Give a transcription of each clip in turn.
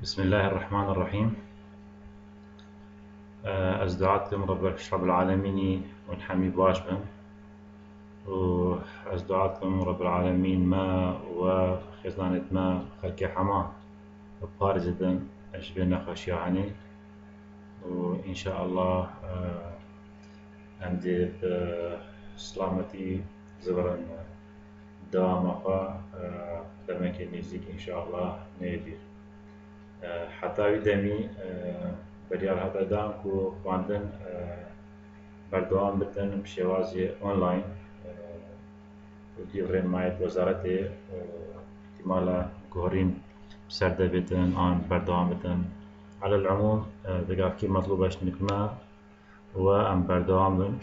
بسم الله الرحمن الرحيم. از دعاتكم رب العالمين ونحمي باش بن وأز دعاتكم رب العالمين ما وخزانة ما خلق حما بارز دن أشبهنا خشيعني وإن شاء الله عندي بسلامتي زبرا دوام أخا دمك نزيك إن شاء الله نيدير حتى دمي بەریال هەتەدان و خواندن بەردەوام بتن بشێوازی ئۆنلاین ڕێنمایەت وەزارەتێ احتیمالە گۆڕین سەر دەبێتن ئان بەردەوام بتن على العموم دەگاکی مەطلوبەش نکمە و ئەم بەردەوام بن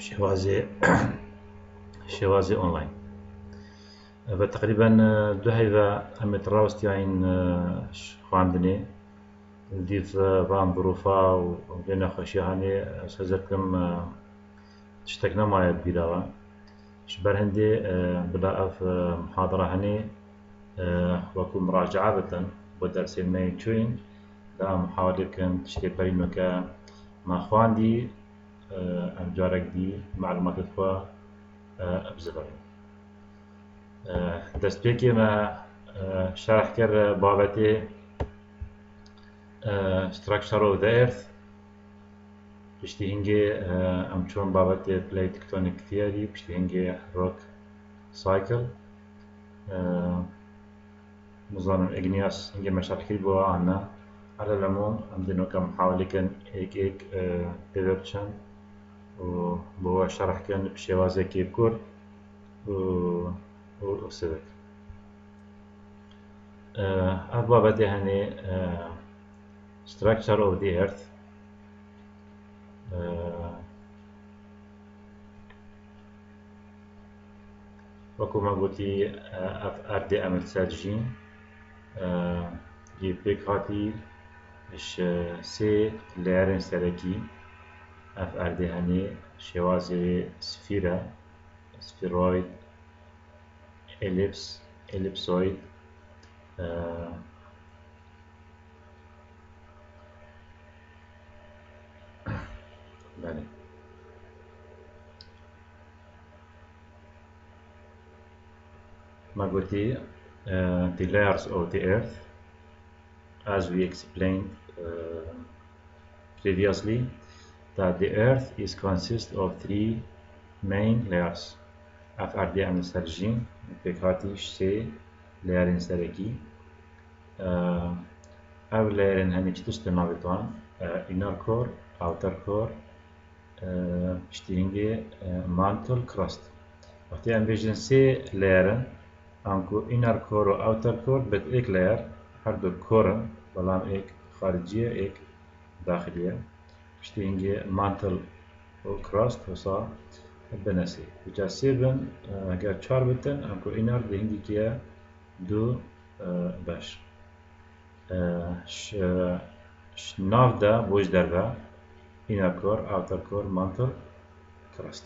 شێوازی ئۆنلاین بە تقریبەن دو هەیڤە ئەمێت ڕاوستیاین خواندنێ ديف بام ظروفا وبين خشيهاني سزركم تشتكنا ما يبيداوا شبر هندي بدا اف محاضرة هني وكو مراجعة بتن ودرسين ما يتشوين دا محاولة كان تشتي برينوكا ما خواندي ام جارك دي معلومات تخوا ابزبرين دست بيكي ما شرح كر بابتي structure of the earth پشتی هنگی ام چون بابت plate tectonic theory پشتی هنگی rock cycle نظام igneous هنگی مشاركي بوا عنا على العموم ام دينو كم محاولة كان ايك بيبرشن و بوا شرح كان بشوازة كيف كور و سبك بابت هني structure of the earth وكو ما قلتي اف ار دي امل سالجين دي بيك هاتي اش سي ليرن سالكي اف ار دي هني شوازي سفيرة سفيرويد إليبس إليبسويد بله ما قلتي the layers of the earth as we explained previously that the earth is consist of three main layers FRD المسترجين بكاتي سي layer'in سركي أو layer'in هني تشتنا بطان inner core outer core پشتینگی mantle crust وقتی ام بیشتن سه layer'ن انکو inner core و outer core بد ایک layer هر دو کورن بلام ایک خارجیه ایک داخلیه پشتینگی mantle و crust وصا بنسی بجا سه بن اگر چار بتن انکو inner دهنگی که دو باش ناف دا بوش دربا inner core, outer core, mantle crust.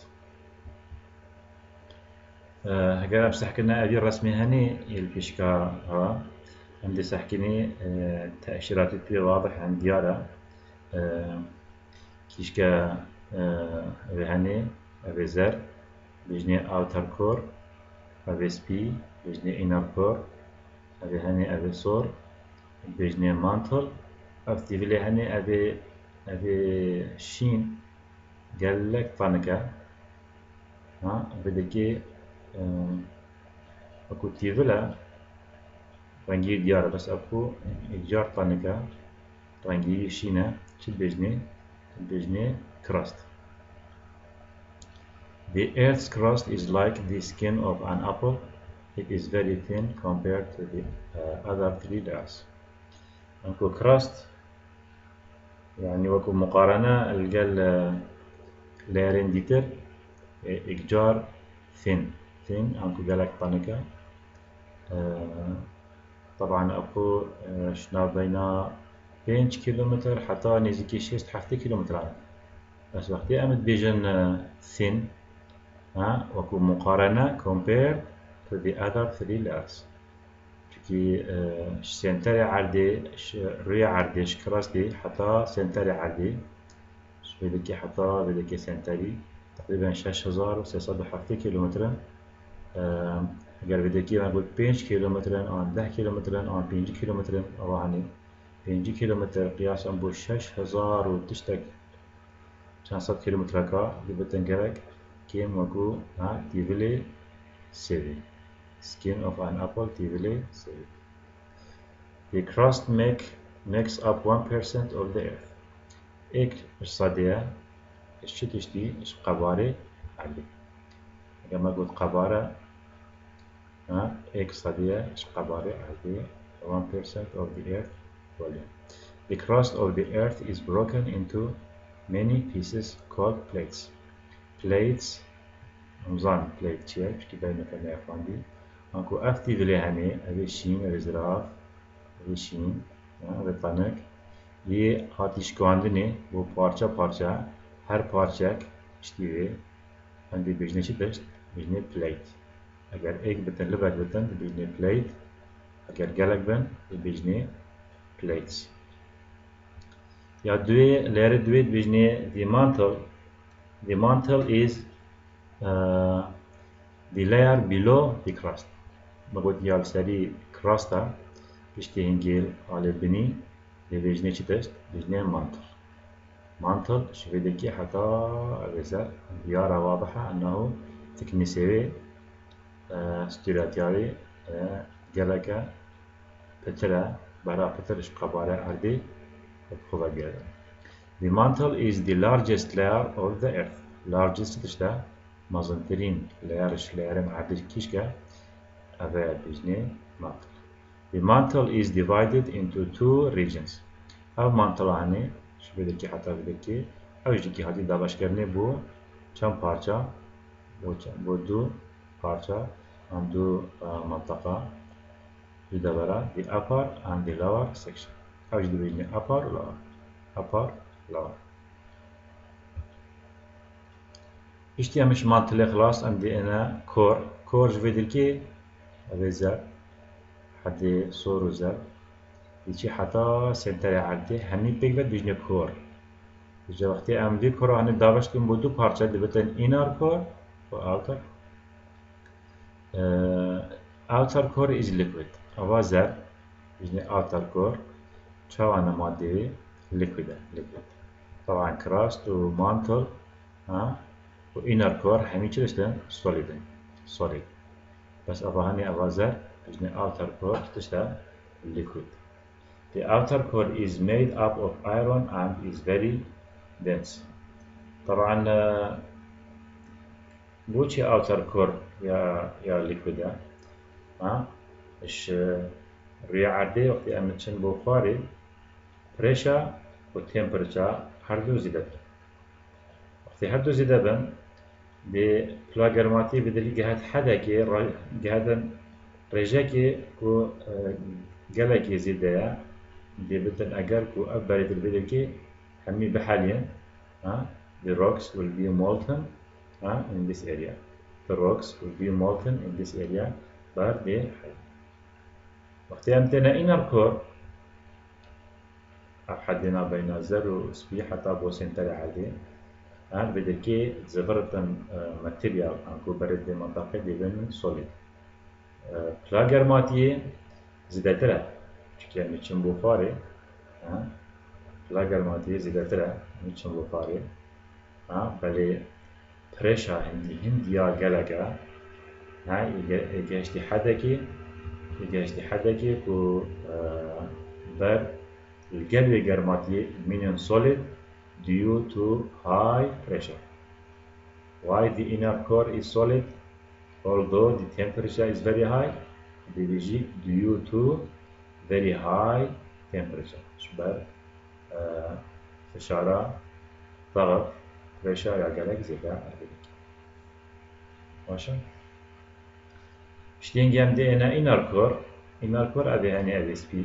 هكذا بسحكنا أبي الرسمي هني البيشكا ها عندي سحكني تأشيرات في واضح عن ديارة كيشكا أبي هني أبي زر بيجني outer core أبي سبي بيجني inner core أبي هني أبي صور بيجني mantle أفتي بلي هني أبي شين قال لك طنكة ها بدكي أكو تيفلا رنجي ديارة بس أكو إجار طنكة رنجي شينة شد بيجني crust. The earth's crust is like the skin of an apple. It is very thin compared to the other three layers. أكو crust يعني وكو مقارنة الجل لايرين ديتر إكجار ثين أنكو جالك طنكة طبعا أكو شنا بينا 5 كيلومتر حتى نزيكي 6-7 كيلومتر بس وقتي أمد بيجن ثين وكو مقارنة compared to the other three layers كي سنتر عردي روی عردش كراستي حتى سنتر عردي بدكي حتى بدكي سنتري تقريبا 6307 كيلومتر. اگر بدكي ما قلت 5 كيلومتر آن 10 كيلومتر آن 5 كيلومتر او هني 5 كيلومتر قياسا بو 6000 و تشتك 500 كيلومتر كا بتن gerek كيم وكو تيفلي سيفي skin of an apple تيفلي سيفي. The crust makes up 1% of the earth. एक الصدية الشتشتي إيش قبارة علي. كما قلت قبارة एक صدية إيش قبارة علي 1% of the earth volume. The crust of the earth is broken into many pieces called plates. Plates نظام plate چیه؟ بشتی باید نکنه افاندی. انکو افتی ولی همه اوی شین اوی زراف اوی شین اوی تانک یه آتیشکاندنه bu parça parça her parçak işte andi bijne çi dest bijne plate eğer ek biten libet biten bijne plate eğer gelek ben bijne plates ya duye lere duye bijne the mantle is the layer below the crust بقول يا سري crust'a işte hingil ale bini bijne çi dest bijne mantle شبيدكي حتى الرزق يرى واضحة أنه تكنيسيوي استراتياري جلكا بترا برا بترش قبارة أرضي بخوضا جدا. The mantle is the largest layer of the earth. Largest تشتا مازنترين layer'ın أرضي كيشكا أبا بجني mantle. The mantle is divided into two regions. أو mantle عني بدکی حتی بدکی اوجی که حتی داغش کرنه بو چند پارچه بو دو پارچه and دو منطقه جدا برا the upper and the lower section اوجی دو بیجنه upper lower اشتی همش منطقه خلاص ام دی انا کور جویدر که اوزر حتی صور وزر يجي حتى سنتر عردي همي بيك بد بيجني كور يجي وقتي ام دي كور هني داوش كم بودو parça دبتن inner core و outer outer core is liquid اوازر بيجني outer core شوانا مادي liquid طبعا crust و mantle و inner core همي چلشتن solid بس ابا هني اوازر بيجني outer core تشتا liquid. The outer core is made up of iron and is very dense. طبعا بوشي outer core يا liquid ايش رياعدي وقت امتشن بوخاري pressure و temperature هر دو زيادة وقت هر دو زيادة بن دي بلاغرماتي بدل جهات حدا كي جهات رجاكي كو جلكي زيادة دي بتن أجر كو أبرد البدركي همي بحاليا the rocks will be molten in this area. The rocks will be molten in this area بعد دي وقت يمتنا inner core أحدنا بين زر وسبي حتى بوسنتر عادي بدركي زبرتن ماتيريال أنكو برد دي منطقة دي بين solid بلاغرماتي زيادة çünkü میچن بخاری لاگرماتی زیادتره میچن بخاری ولی پرشا هندیا گلگا يجي حدكي كو بر الجلوي جرماتي مينين solid due to high pressure. Why the inner core is solid although the temperature is very high? Due to very high temperature شبر فشارة ضغط pressure يعجلك زيادة ماشي شتين جام دي انا inner core ابي هني ابي سبي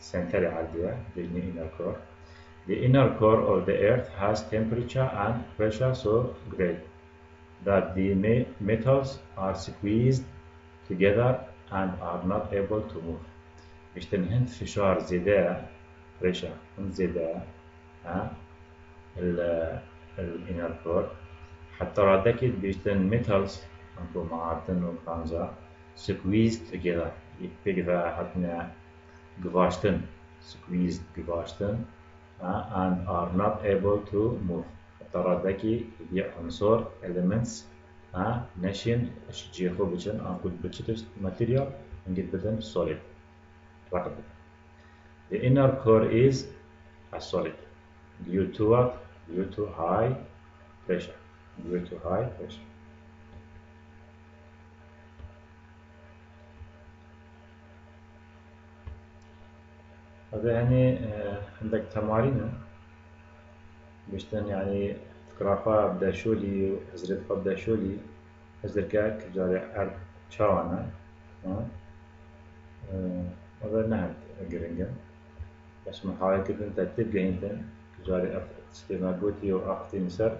سنتر عالية بيجني inner core. The inner core of the earth has temperature and pressure so great that the metals are squeezed together and are not able to move. بيشتن هند فشار زيادة بريشر هند زيادة الانر كور حتى ردكت بيشتن ميتالز انكو معادن وكرانزا squeezed together يبقى حتنا gvashten squeezed gvashten and are not able to move حتى ردكي يبيع عنصر elements نشين جيخو بجن انكو بجتش material نجد بدن solid رقم. The inner core is a solid due to what? Due to high pressure. Due to high pressure. هذا يعني عندك تمارين بيشتن يعني تقرأها بدا شولي وحزرت بدا شولي حزركاك جاري أرد شاوانا هذا نهد قرنجا بس محاولة كده انت تبقى انت جاري استماغوتي وأختي نسر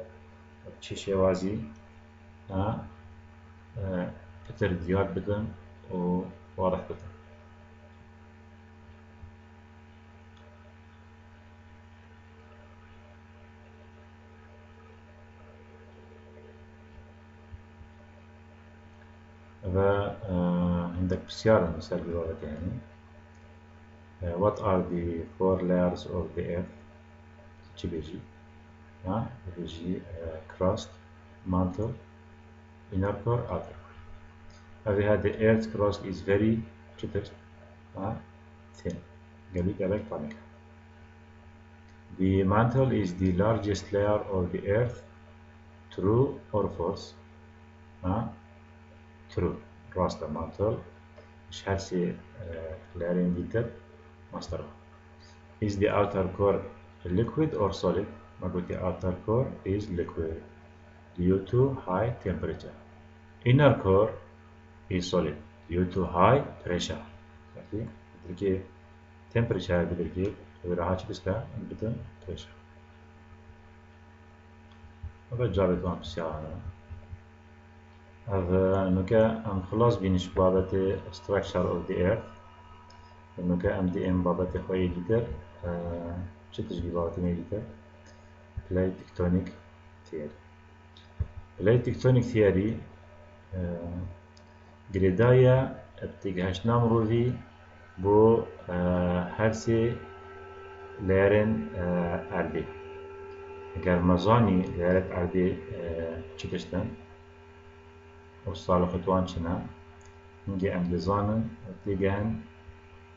تشيشي وازي كتر دياد بدن وواضح بدن. عندك بسيارة مثال بلغة يعني what are the four layers of the earth چی بيجي بيجي crust mantle inner core outer core هذه the earth crust is very چطور thin قليل طبقة. The mantle is the largest layer of the earth. True or false? True. راست mantle مش هسي layering ديتر ماستر. Is the outer core liquid or solid? ما قلت the outer core is liquid due to high temperature. Inner core is solid due to high pressure. okay بدركي temperature بدركي وراها تشتغل بدون pressure. هذا جابت وان بسيارة. هذا نوكا أم خلاص بينش بابت structure of the earth. نوكا أم دي أم بابت خوي جدر شتش بابت مي جدر plate tectonic theory. plate tectonic theory جريدايا بتجهش نامروفي بو هرسي ليرن أردي. اگر مزانی ليرت أردي چتشتن وصالة خطوان چنا نجي أم دزانن تيجان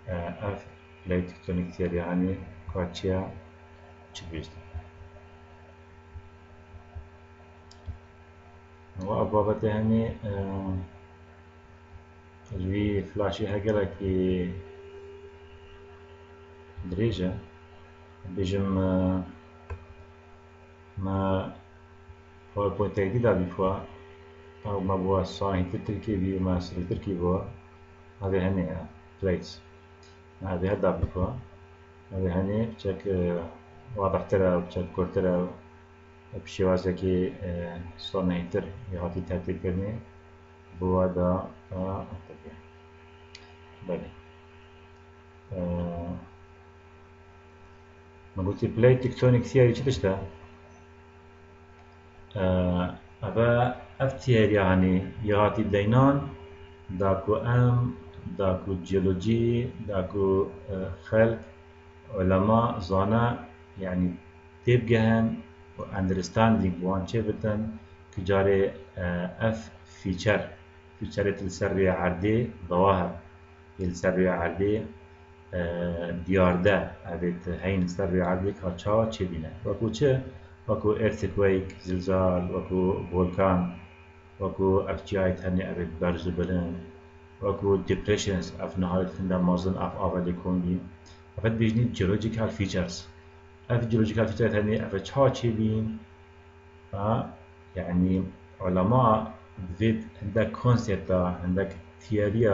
أف plate tectonic theory يعني كاتشيا چبيشتن. وأبابته هني الوي فلاشي هجرة كي دريجة بيجم ما هو بوينت جديدة بيفوا أو ما بوا صاحي تركي بي ما سري تركي بوا هذه هني بليتس هذه هدا بيفوا هذه هني بشك واضح ترى وبشك كورترا بشوازة كي صار نهتر يعطي تهتر كرني بوا دا أنتبه بله. ما قلت plate tectonic theory چی تشتا؟ أبا أفتير يعني يعطي دينان داكو داكو geology داكو خلق علماء زانا يعني تبقهن و understanding وان چه بتن كجاري اف فيتشر السرية عردي ظواهر السرية عردي ديارده أبيت هين السرية عردي كاتشا چه بينا وكو چه وكو earthquake زلزال وكو فولكان وكو أفجايت هني أبيت برز بلن وكو depressions أف نهارت فندا مازن أف آفالي كونجي أفت بيجني geological features أف geological features هني أفت چه بين يعني علماء بفيد عندك concept عندك theory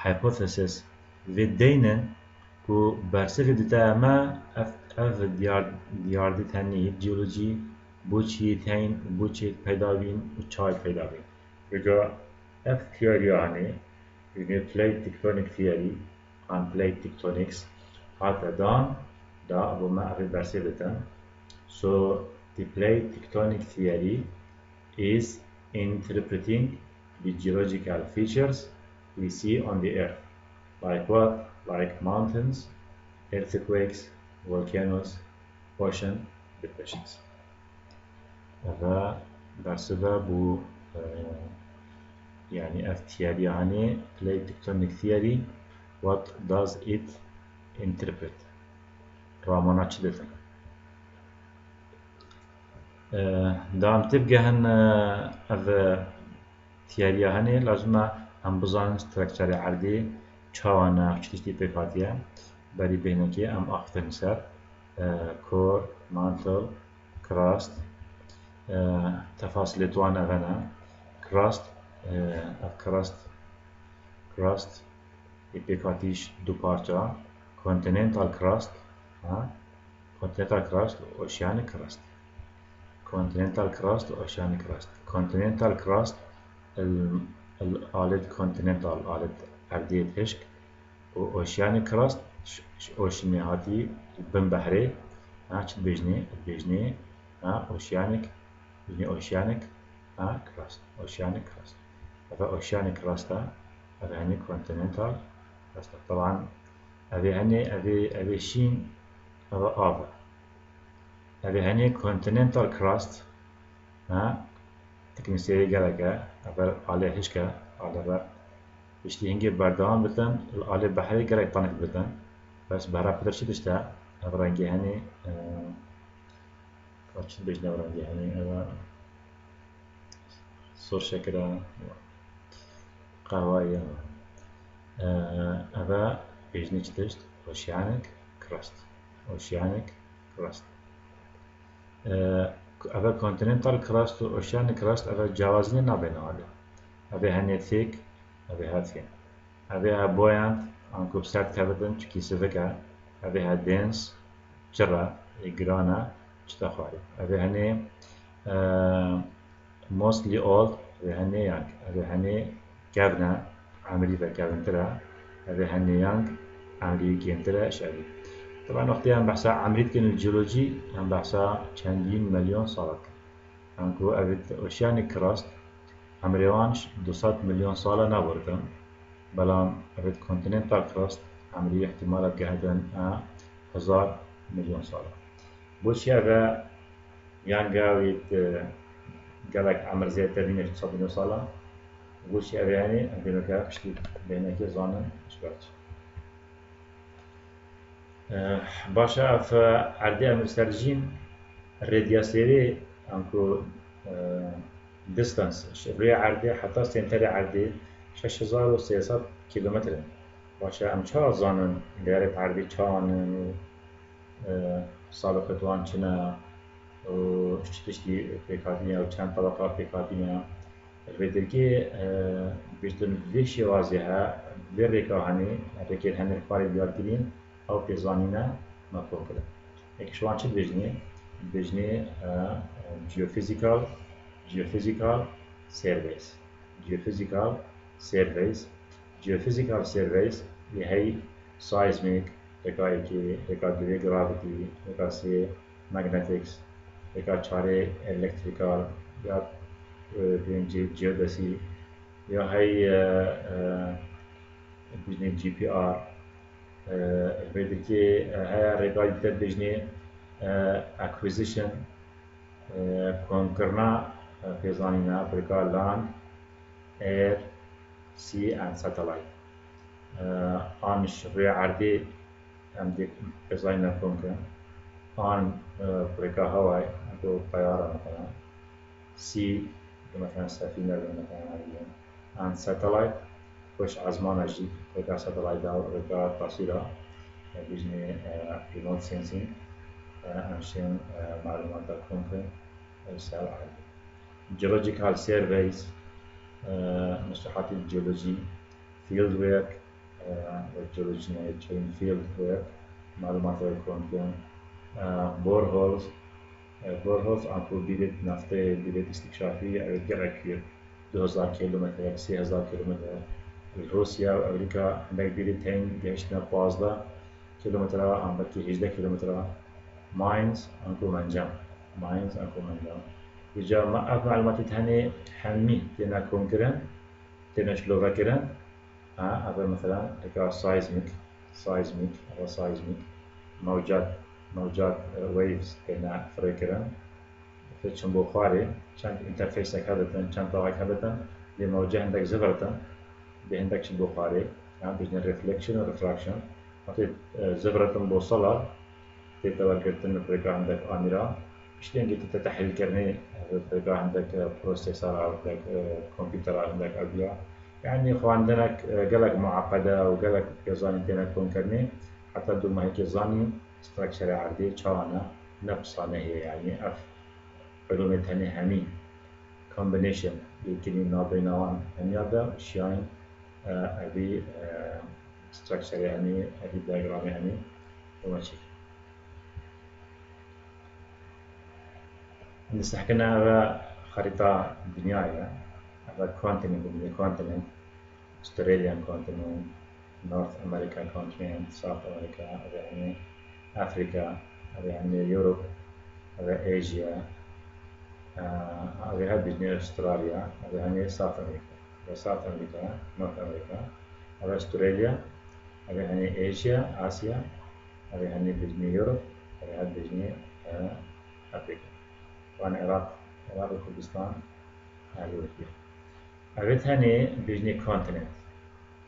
hypothesis بفيد دينا كو برسك دتا ما اف ديار دي تاني جيولوجي بوچي تين بوچي پیدا بين و چای پیدا بين بگا اف ثيوري يعني plate tectonic theory and plate tectonics حتى دا أبو ما أبي برسيبتن. So the plate tectonic theory is interpreting the geological features we see on the earth, like what? Like mountains, earthquakes, volcanoes, ocean depressions. هذا بسبب يعني theory يعني plate tectonic theory. What does it interpret? رامونا تشدتن. دام تبقى هن هذا theory هني لازم هم بزان structure عردي چاوانا چتشتی بکاتیه بری بینکی ام اختن سر core, mantle, crust تفاصيل توان أغنى crust crust يبقاتيش دو بارتا continental crust continental crust oceanic crust continental crust oceanic crust continental crust الآلت continental آلت أردية هشك و oceanic crust oceanic هاتي بن بحري چت بيجني oceanic oceanic crust oceanic crust هذا oceanic crust هذا هني continental crust. طبعا هذا شين هذا آفا هذا هني continental crust تكنسيري جالكا هذا عليه هشكا على بشتي هنجي بردان بتن على بحري جالك طنك بتن بس بهرا بدرشي تشتا هذا رنجي هني كاتش بيجنا رنجي هني هذا صور شكرا قهوية هذا بيجني تشت oceanic crust oceanic crust هذا continental crust و oceanic crust هذا جوازني نابين هذا هني thick هذا thin هذا buoyant أنكو بسرد كابتن چكي سفكا هذا dense جرا إجرانا چتاخواري هذا هني mostly old هذا هني young هذا هني كابنا عملي فكابن ترى هذا هني young عملي كين ترى شعبي. طبعا وقتها هم بحثا عملية كن الجيولوجي هم بحثا چندين مليون سالك أنكو أبد oceanic crust عمريوانش 200 مليون سالة نبردن بلان أبد continental crust عملية احتمالات قهدن 1000 مليون سالة. بوشي هذا يانجاويت قالك عمر زي ترمينش 200 مليون سالة بوشي هذا يعني بينك بشتي بينك زانن شبرت. باشا فعردي المسترجين الرادياسيري أنكو distance شبري عردي حتى سنتري عردي 6300 كيلومتر باشا أم چهار زانن غير عردي چهان سابقة وان چنا و تشتي بيكاتينا و چند طبقة بيكاتينا البيتركي بيشتن فيشي واضحة بيريكا هني ريكير هني الفاري بيارتين أو بيزانينا مفهوم كده. إكشوان شد بيجني geophysical surveys هي seismic ركا gravity ركا سي magnetics ركا چاره electrical یا بينجي geodesy یا هي بيجني GPR البيدكي هي ركا بيجني acquisition كونكرنا بيزانينا بريكا land air sea and satellite آنش روی عردی هم دیک بيزانينا كونكرنا آن بريكا هواي أنتو طيارة مثلا sea مثلا سفينة مثلا عادية and satellite وش عزمان أجي بريكا satellite داو بريكا تصويرها بيجني remote sensing عشان معلومات كونكرنا السؤال عادي. geological surveys مصطلحات الجيولوجي field work والجيولوجي chain field work معلومات الكونكرن boreholes أنكو بيدت نفط بيدت استكشافية أو جركير 2000 كيلومتر 3000 كيلومتر. روسيا وأمريكا عندك بيريتين جهشنا 15 كيلومتر عم بكي 18 كيلومتر. ماينز أنكو منجم ماينز أنكو منجم يجا ما أف معلومات تاني حمي تينا كونكرن تينا شلوفا كرن أفا مثلا هكا سايزميك أفا سايزميك موجات ويفز تينا فريكرن فيتشن بخاري كان انترفيسك هذا كان طاقك هذا لموجه عندك زفرة عندك شن بخاري بيجن ريفلكشن وريفراكشن وقت زفرة بوصلة تتوقعتن بريكا عندك آمرا شلون جيت تتحليل كرني بريكا عندك بروسيسور عندك كمبيوتر عندك أبيع يعني خو عندنا قلق معقدة وقلق يزاني تنا تكون كرني حتى دو ما هيك يزاني ستراكشر عردي تشانا نفسانه هي يعني أف علوم تاني همي combination يمكن نابينوان هنيادا شاين أبي structure يعني أبي diagram يعني وماشي نستحكنا على خريطة الدنيا على continent Australian continent North American continent South America يعني أفريقيا يعني يوروب آسيا هذه بجنة أستراليا يعني South America North America هذا أستراليا هذا يعني آسيا هذا يعني بجنة يوروب هذا بجنة أفريقيا وأنا العراق وكردستان هذه وكيل أبيت هني بجنة كونتيننت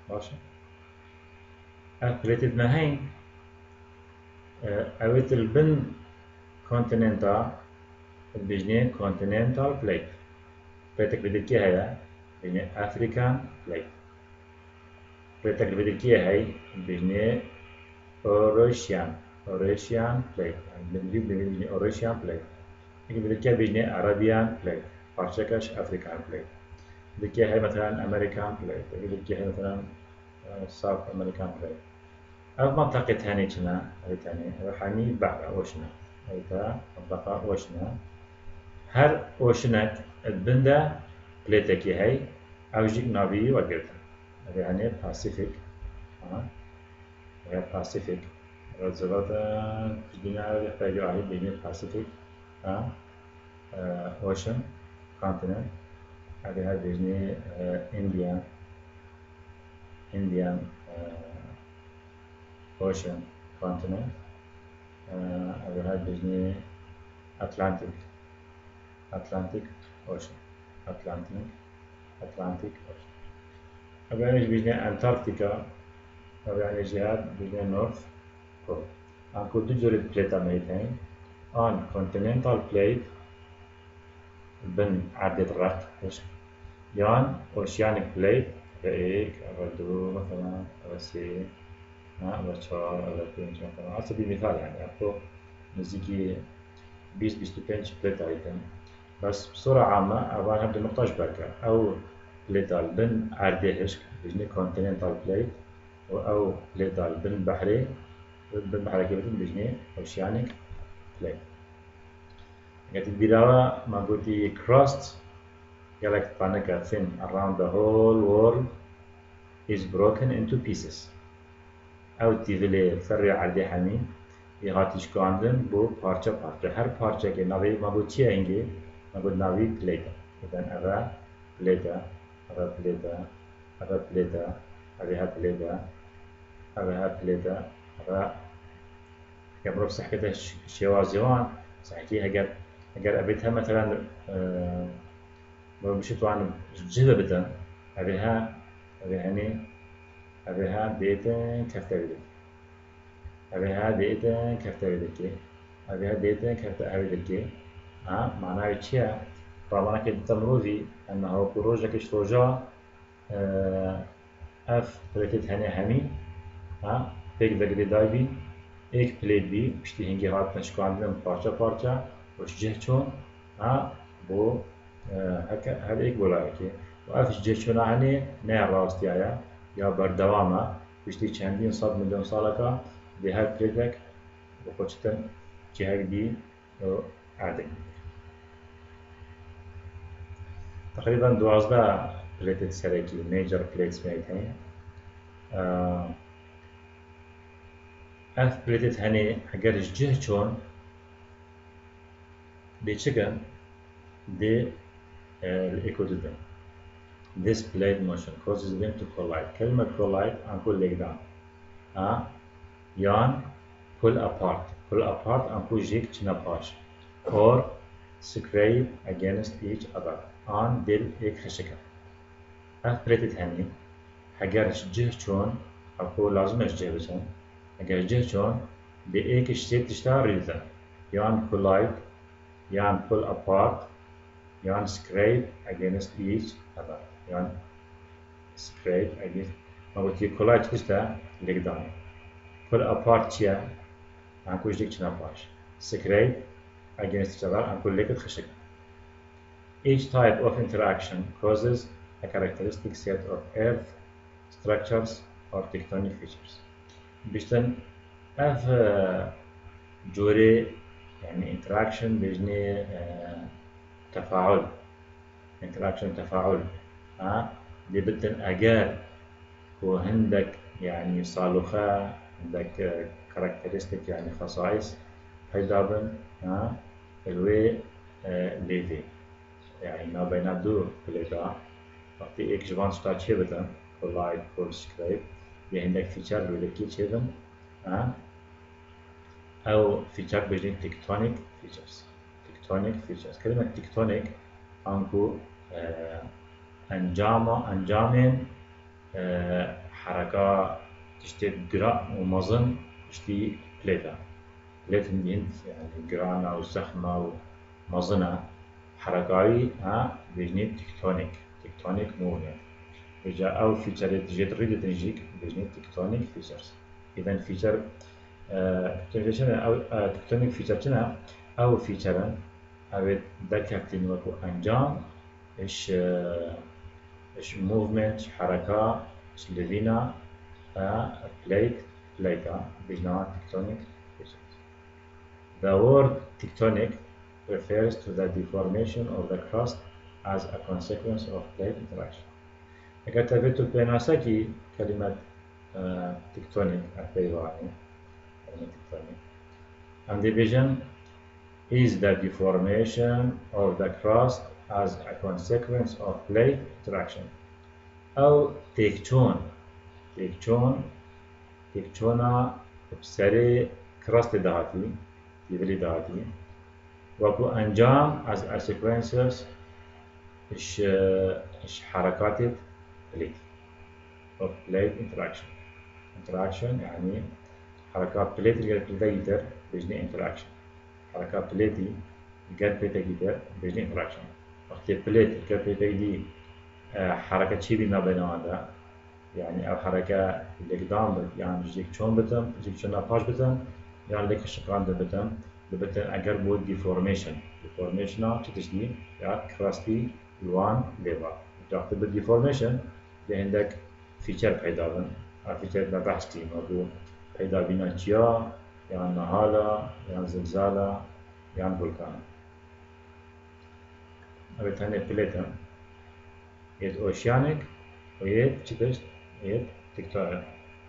ماشي أبيت نهين أبيت البن كونتيننتا بجنة كونتيننتال بليت بليتك بدك هي بجنة أفريكان بليت بليتك بدك هي بجنة أوريشيان بليت يعني بجنة أوريشيان بليت بدك بجنة عربيان بليت بارشكش أفريكان بليت بدك هي مثلا أمريكان بليت بدك هي مثلا ساوث أمريكان بليت أو منطقة ثانية كنا هاي ثانية حامي بعد أوشنا هاي تا منطقة أوشنا هر أوشنك البندا بليتك هاي أو جيك نابي وقرتها يعني باسيفيك هي باسيفيك الزبط الدنيا يحتاجوا عليه بين باسيفيك أوشن كونتيننت هذه بيجني Indian Ocean continent هذا بيجني Atlantic Ocean Atlantic Ocean هذا بيجني أنتاركتيكا هذا جهات بيجني نورث بول أنكو دجور بليتا ميتين on continental plate بن عدد الرق يان oceanic plate بإيك أردو مثلا أرسي أرشار أردو مثلا على سبيل المثال يعني أكو نزيكي 20-25 بليت أيتم بس بصورة عامة أبغى هبدأ نقطة بركة أو بليتال بن عردهش بيجني continental plate أو بليتال بن بحري كيف بيجني oceanic plate قلت البداية ما قلتي crust قالك طانك thin around the whole world is broken into pieces أو تيفلي فرع عردي حمي يهاتيش كاندن بو بارچة هر بارچة كي ناوي ما قلت شيء هنگي ما قلت ناوي بليتا إذن أبا بليتا أبا كبروك صحكته شوازيوان صحكي اگر أبيتها مثلا مشيت عن جهة بتن أبيها ديتن كفتة بدك معناه تشيا طبعا كده تمروزي أنه بروجك شروجا اف بليتت همي pek vegedaj bi, ek plate bi, pişti hingi hatna şkandın parça وش جهشون بو هذا إيك ولا كي وأفش جهشون عني نه راست يا بردوامة بيشتي چندین صد میلیون ساله که به هر پلیتک بخوشتن جهگ دی عادی. تقريبا 12 بليتد سريكي ميجر بليتس ميتين اف بليتد هني اگر جه چون دي چكن دي الايكوديدم. This plate motion causes them to collide. كلمة collide أنقول لك دام يان pull apart. Pull apart أنقول جيك چنا باش or scrape against each other آن دل ایک خشكة. اف بليتد هني اگرش جه چون أقول لازمش جه بچن اگر جه چون دي ایک شتيب تشتغل ريدن يان collide يان pull apart يان scrape against each other يعني scrape against ما قلت لك collide كشتا لقدام pull apart چيا أنكوش ديك چنا باش scrape against each other أنكو لك خشك. Each type of interaction causes a characteristic set of earth structures or tectonic features. بيشتن اف جوري يعني interaction بيجني تفاعل interaction تفاعل دي بدن اجار وهندك يعني صالوخة عندك كاركترستيك يعني خصائص هيدابن الوي ليفي يعني ما بين دو بليدا وقتی ایک جوان شتا چه بدن collide or scrape یه هندك فيتشر بلکی چه بدن او فيتشر بجين tectonic features. tectonic features كلمة tectonic انكو انجام حركة تشتي جرا ومظن تشتي بليتا دي هند يعني جرانا وزخمة ومظنة حركاوي بيجني تكتونيك موفمنت إجا أو فيتشر تجي تريد تنجيك بيجني تكتونيك فيتشرز. إذا فيتشر أو تكتونيك فيتشر أو فيتشر أو دكتين وكو أنجام إيش موفمنت حركة إيش لذينا بليتا بيجنا tectonic features. The word tectonic refers to the deformation of the crust as a consequence of plate interaction. اگر تفیتو بیناساکی كلمة tectonic أبيواني كلمة tectonic and division is the deformation of the crust as a consequence of plate interaction. أو تكتونا بسري كراست دهاتي ليفلي دهاتي وكو أنجام as a sequences إش حركات بليت of plate interaction يعني حركات بليت اللي قد بليتر بيجني interaction حركات بليتي اللي قد بليتر بيجني interaction وقت بليت اللي قد بليتر دي حركة شيء ما بينه هذا يعني أو حركة اللي قدام يعني جيك شون بتم جيك شون باش بتم يعني لك الشقران ده بتم أجر بود deformation تشتي يعني كراستي لوان ليفا تأخذ بالdeformation اللي عندك فيتشر پیدا بن فيتشر ما بحثتي مبو پیدا بينا چيا يعني نهالا يعني زلزالة يعني فولكان أبيت هني بليتم يد أوشيانيك ويد چتشت يد تكتونيك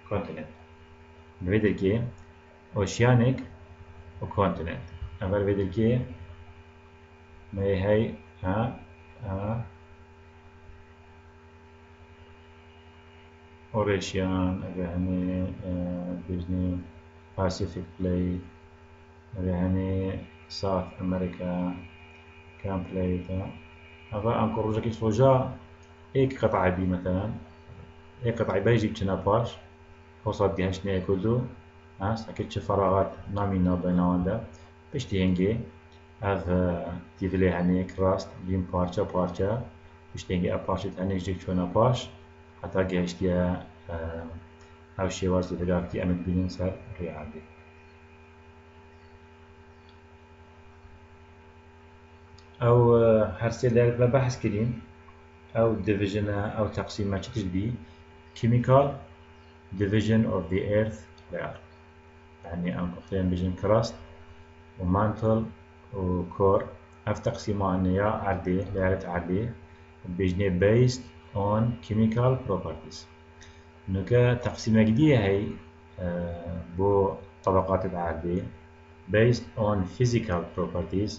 كونتيننت نويدر كي أوشيانيك وكونتيننت أول فيدر كي ما هي أوريشيان يعني بيجني باسيفيك بليت يعني ساوث أمريكا كان بليت هذا أنكر رجع كيس فوجا إيك قطعة بي مثلا إيك قطعة بيجي بتشنا باش وصلت جهش نيا كله سكتش فراغات نامينا بيناوندا بيشتي هنجي أف تيفلي هني كراست بين بارشا بيشتي هنجي أبارشة هني جيك شونا باش حتى جهشتيا أو شيء واسي بلاكتي أمد بينين سر رياضي. أو هرسي لعبة بحث كريم أو division أو تقسيم ما تشبي chemical division of the earth layer يعني أم قطعين بيجن crust وmantle وcore أف تقسيمها أن يا عردي لعبة عردي بيجني based on chemical properties. نوكا تقسيمة جديدة هي بو طبقات العادية based on physical properties.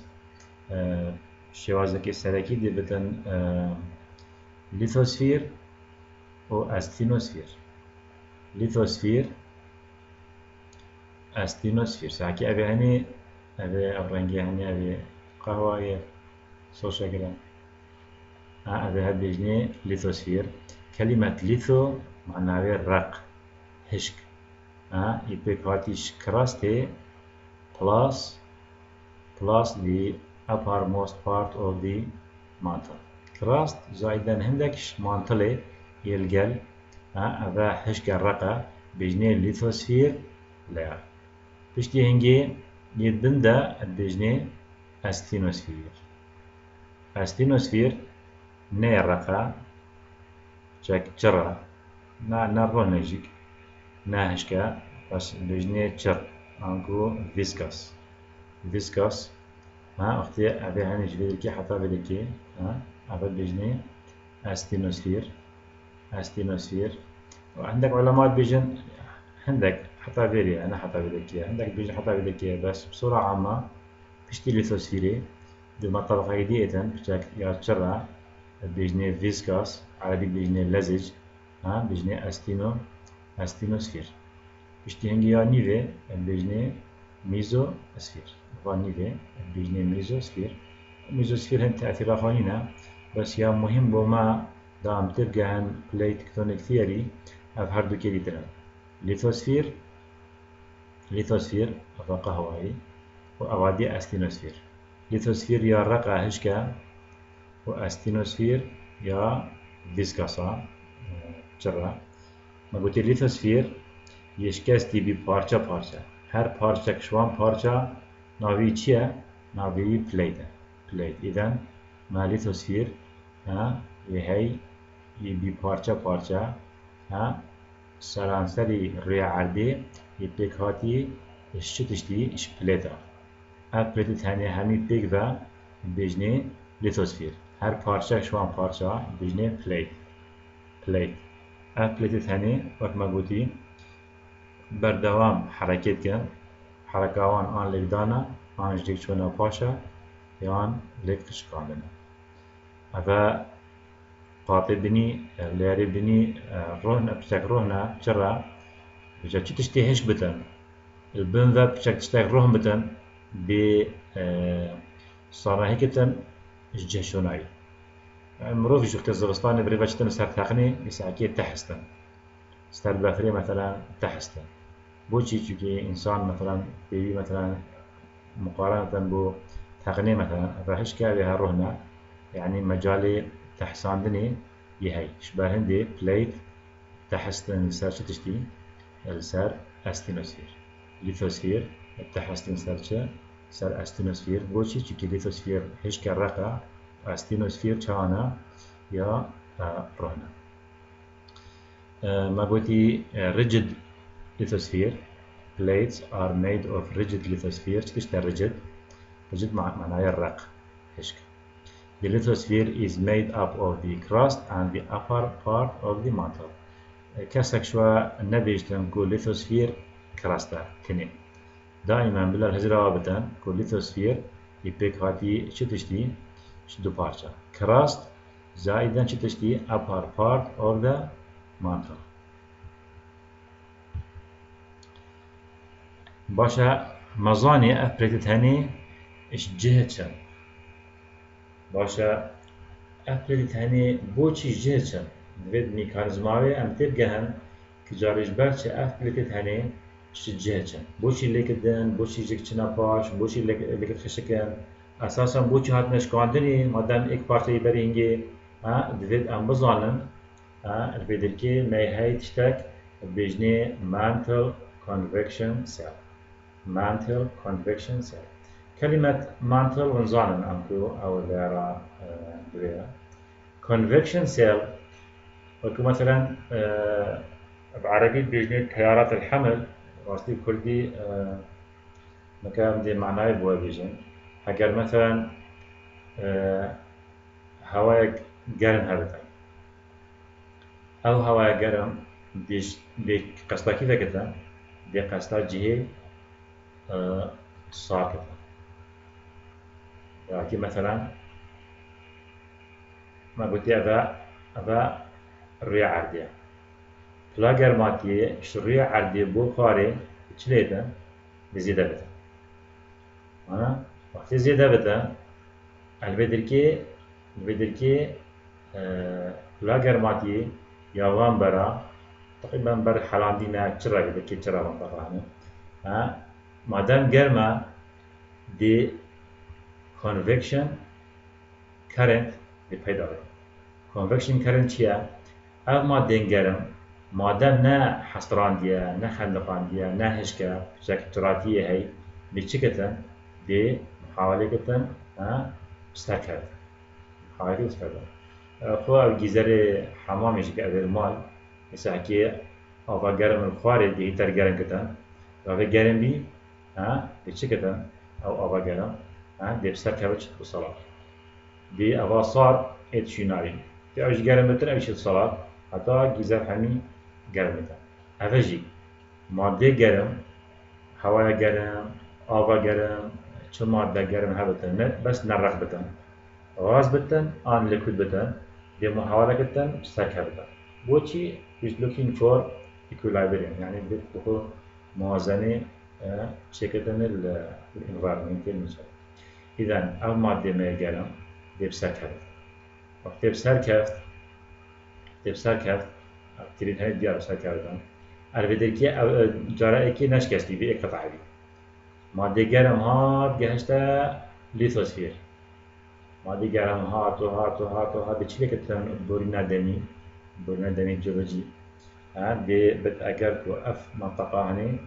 شوازك السلكي دي بتن ليثوسفير و استينوسفير. ليثوسفير استينوسفير ساكي أبي هني أبي أورنجي هني أبي قهوة صوصة كده أبي هاد بيجني ليثوسفير. كلمة ليثو معناها رق هشك يبقى هاتيش كراستي plus the uppermost part of the mantle. crust زائدا هندكش مانتلي يلقل أبا هشك الرقة بيجني ليثوسفير لا بشتي هنجي يدبندا بيجني استينوسفير. استينوسفير ني الرقة شك جرى نروح نجيك ناهشكا بس بيجني تشر انكو فيسكاس فيسكاس اختي ابي هنيش فيديكي حتى فيديكي ابي بيجني استينوسفير. استينوسفير وعندك علماء بيجن عندك حتى فيديا انا حتى فيديكي عندك بيجن حتى فيديكي بس بصورة عامة بيشتي ليثوسفيري دوما طبقة جديدة بتاعك يا تشرع بيجني فيسكاس عربي بيجني لزج بيجني استينوسفير. بيشتي هنجي يا نيفي بيجني ميزوسفير. نيفي بيجني ميزوسفير. ميزوسفير هن تأثير خانينا بس يا مهم بوما دام تبقى عن بلاي تكتونيك ثيوري أفهر دو كيري تنا ليثوسفير أفاقه هواي وأوادي أستينوسفير. ليثوسفير يا رقا هشكا وأستينوسفير يا فيسكاسا جرا. ما قلت ليثوسفير يشكستي بي بارچا بارچا هر پارچا شوان پارچا ناوی چیه؟ ناوی پلیته پلیت. إذن ما ليثوسفير يهي يبي پارچا پارچا سرانسري روی عرضی يبيك هاتي اشتشتي اش پلیتا بلیت هنی همی پیک و بيجني ليثوسفير. هر پارچا شوان پارچا بيجني پلیت پلیت. پلیت هنی وقت ما قلتي بردوام حركت كن حركاوان آن لقدانا آن جديك شونا باشا يان لك قشقاندنا أفا قاطي بني لاري بني روحنا بشك روحنا جرا بجا چي تشتي هش بتن البن ذا بشك تشتاق روحن بتن ب صارنا هيكتن جه شوناي مروفي شوخت الزبستاني بريفا چتن سر تقني يساكي تحستن ستار بافري مثلا تحستن بوشي چونكي إنسان مثلا بيبي مثلا مقارنة بو تقنية مثلا فهش كابي هروهنا يعني مجالي تحساندني يهي شبه هندي بليت تحستن سر شتشتي السر استينوسفير. ليثوسفير تحستن سر سر استينوسفير بوشي چونكي ليثوسفير هش كالرقة استينوسفير چانا يا روهنا. ما قلتي rigid lithosphere plates are made of rigid lithosphere. تشتغل rigid rigid معناها الرق هشك. The lithosphere is made up of the crust and the upper part of the mantle. كسك شوى نبيج تنقول lithosphere كراستا كني دائما بلا الهجرة وابتن كل lithosphere يبيك هاتي شتشتي شدو بارشا crust زائدا شتشتي upper part of the mantle. باشا مزاني أبريتت هني إيش جهتشن باشا أبريتت هني بوشي جهتشن نفيد ميكانيزماوي أم تبقهن كجاريش برشة أبريتت هني إيش جهتشن بوشي ليكدن بوشي جيكتشنا باش بوشي ليكد خشكن أساسا بوشي هات نشكاندني مادام إك بارتي برينجي نفيد أم بزانن الفيدركي ما هي تشتك بيجني mantle convection cell. mantle convection cell. كلمة mantle ونزانن أمكو أو دارا دوية convection cell وكو مثلا بعربي بيجني تيارات الحمل واستي كردي مكان دي معناه بوا بيجن أجر مثلا هواك گرم هبتن او هوا گرم دی قسطا كيف كتن دي قسطا جهه ساكتة يعني مثلا ما قلت هذا الرياء عردية فلا گرماتية شرية عردية بو خاري چليتا بزيادة بتا وقتی زیاده بتا البدركي فلا گرماتية يوان برا تقريبا بر حلاندينا چرا بدركي چرا منطقة مادام گرما دي convection current دي پیدا بده convection current چیه؟ او ماده گرم مادام نه حصراندیه نه خندقاندیه نه هشکه شکل تراتیه هی دي چی کتن؟ دي محاوله کتن بسترکرد محاوله بسترکرد خو او گیزر حمامیش که اوه مال مثلا که آفا گرم الخواره دي هیتر گرم کتن آفا گرم بی دي چی کتن؟ او آفا گرم دي بسترکرد چی بصلاة دي آفا صار ایت شناری دي اوش گرم بتن اوش الصلاة حتى گیزر همی گرم بتن اوه جی ماده گرم هوا گرم آوا گرم چه ماده گرم هبتن بس نرخ بتن غاز بتن آن لیکوید بتن دي محاولة کتن بسترک هبتن بوچی is looking for equilibrium يعني بخو موازنه شكلتن الانفيرمنتال مثلا اذا او ماده ما گرم دي بسر كفت وقتی بسر كفت تريد هاي ديار بسر كفتن البته که جاره که نشکستی به یک قطعه بی ماده گرم هات گهشته لیتوسفیر ماده گرم هات به چی کتن بورنا دمی جیولوژی ده بت اگر کو اف منطقه هنی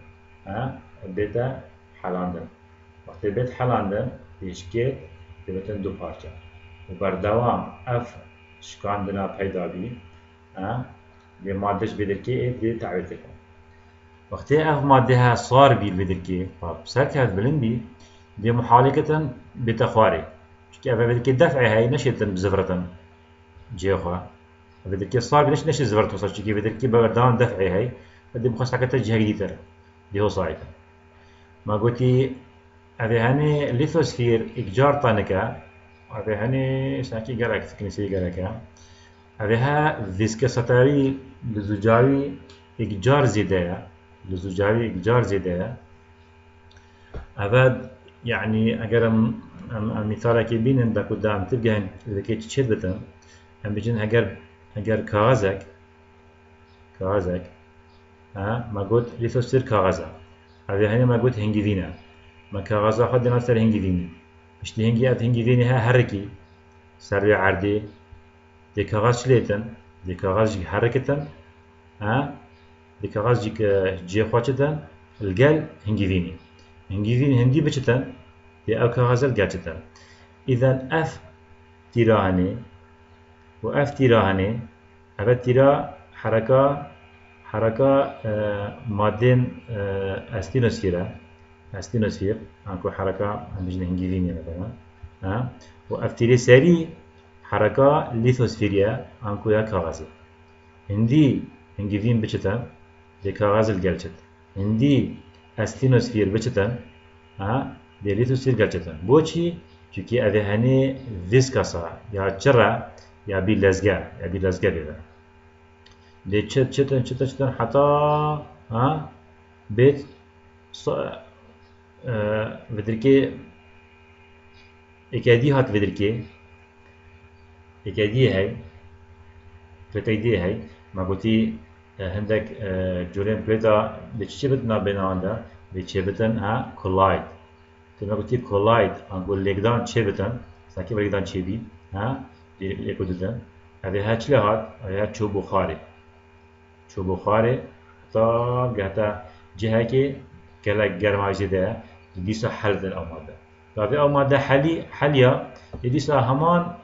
بتا حلاندن وقتی بت حلاندن دیشکه بتن دو پارچه و بردوام اف شکاندنا پیدا بی به مادهش بدرکی دی تعبیر کن وقتی اف ماده ها صار بی بدرکی طب سر کرد بلند بی دی محاوله کتن بتخواری چون اف بدرکی دفعه های نشیدن بزفرتن جیخوا بدرکی صار بی نش زفرت وصل چون بدرکی بردوام دفعه های بدي بخص حكتها جهة جديدة دي هو صايدة ما قلتي أبي هني ليثوسفير إكجار طانكا أبي هني ساكي جالك كنيسي جالك أبي ها فيسكا ستاري لزوجاوي إكجار زيادة لزوجاوي إكجار زيادة أبد يعني أجر المثال كي بين عندك قدام تبقى إذا كنت تشد بتن هم بيجين أجر كازك ما قلت ليثوسفير كاغازا أبي هني ما قلت هنجيفينا ما كاغازا خد ناصر هنجيفيني مش هنجي أت هنجيفيني ها حركي سريع عردي دي كاغاز شليتن دي كاغاز حركتن دي كاغاز جي خواتتن الجل هنجيفيني هندي بچتن دي أو كاغاز الجاتتن إذا اف تيراهني وأف تيراهني أبد تيرا حركة مادين أستينوسفير أنكو حركة بجنة هنجيفينية مثلا وأفتيري سري حركة ليثوسفيرية أنكو يا كاغازي هندي هنجيفين بچتن دي كاغاز الجلچت هندي أستينوسفير بچتن دي ليثوسفير جلچتن بوچي چونكي أذي هني فيسكاسا يا چرا يا بي لزگا بيدا دي چتن حتى بيت بدركي اكادي هات بدركي اكادي هاي بلتايدي هاي ما قلتي هندك جورين بلتا بتشي بتنا بيناندا بتشي بتن كولايد تما قلتي كولايد انقول ليكدان تشي بتن ساكي ليكدان تشي بي يكو دتن هذه هاتش لهات هذه چوب بخاري تا جهتا جهة كي كلا جرم عجدة ديسا حل أو مادة ففي أو مادة حليا ديسا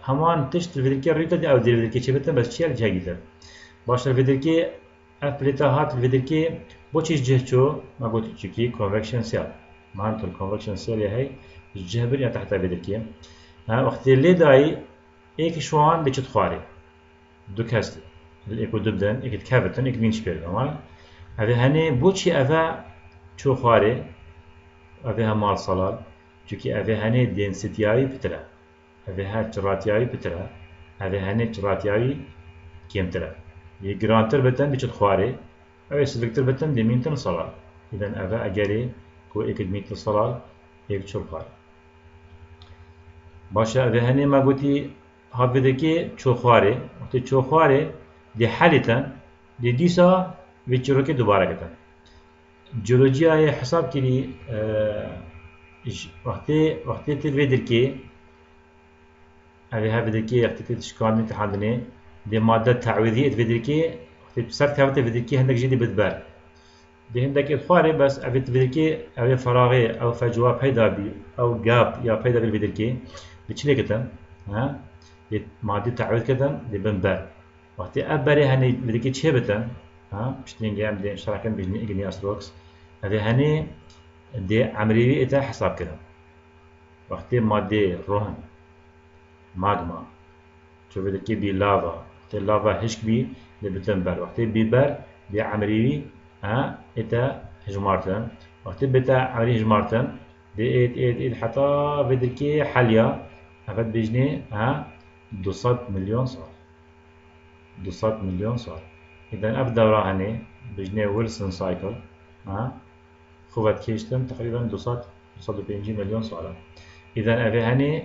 همان تشت الفيدركي ريتا دي أو دي الفيدركي شبتن بس شيء جهة جديدة باش الفيدركي أفلتا هات الفيدركي بوشيش جهة شو ما قلت شكي convection cell معناته convection cell هي الجهة بريا تحت الفيدركي وقت اللي داي ایک شوان دچت خواره دو کس ایکو دو بدن ایک کافتن ایک مینش کرد اما اوه هنه بوچی اوه چو خواره اوه هم مال صلال چونکی اوه هنه دنسیتیایی پتره اوه هر چراتیایی پتره اوه هنه چراتیایی کمتره یه گرانتر بتن دچت خواره اوه سفکتر بتن دمینتن صلال اذا اوه اگری کو ایک مینتن صلال ایک چو خواره باشه اوه هنه ما گوتی هاودکی چو خواره وقتی چو خواره دی حالتن دی دیسا و چروکی دوباره کتن جیولوژی های حساب کردی وقتی تفیدر که اوه هفیدر که وقتی تشکانی تحندنه دی ماده تعویضی تفیدر که وقتی بسر کافت تفیدر که هندک جدی بدبر دی هندک خواره بس اوه تفیدر که اوه فراغی او فجوه پیدا بی او گاب یا پیدا بی تفیدر که دی چلی کتن ها دی ماده تعویض کتن دی بنبر وقتی ابره هنی تفیدر که چه بتن ها بشتینگی هم دی اشتراکن بجنی اگنی استروکس هذا هني دي عملية إتا حساب كده وقتی ماده روحن ماغما شو بدك بي لافا وقتی لافا هشك بي دي بتنبر وقتی بيبر دي عملية ها إتا هجمارتن وقتی بتا عملية هجمارتن دي إيد حتى بدك حاليا أفاد بيجني ها 200 مليون صار 200 مليون صار إذا أف دورة هني بيجني ويلسون سايكل ها خوات كيشتن تقريبا 250 مليون سؤال إذا أبي هني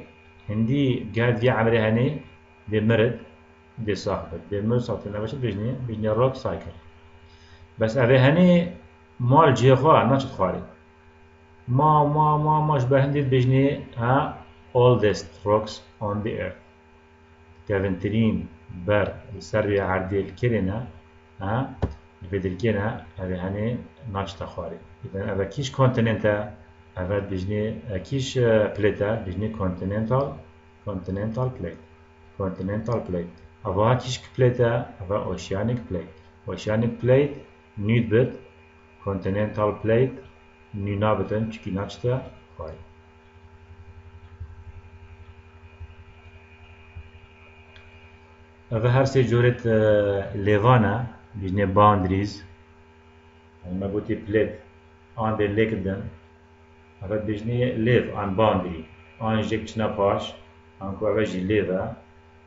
هندي قاعد في عمري هني دي مرد دي صاحبت دي مرد صاحبت أنا بشوف بيجني روك سايكل بس أبي هني مال جيخوا ناشط خواري ما شبه هندي بيجني ها oldest rocks on the earth كافنترين بر السرية عردي الكرينة ها الفيدركينا أبي هني ناشط خواري إذا أبا كيش كونتيننتا أبا بيجني كيش بليتا بيجني continental plate أبا كيش بليتا أبا oceanic plate نيد بد continental plate نينا بدن چكي ناشتا خواري أبا هرسي جورت ليفانا بيجني boundaries ما قلتي plate on the lake دن أفاد بيجني live on boundary on جيك چنا باش أنكو أفاجي live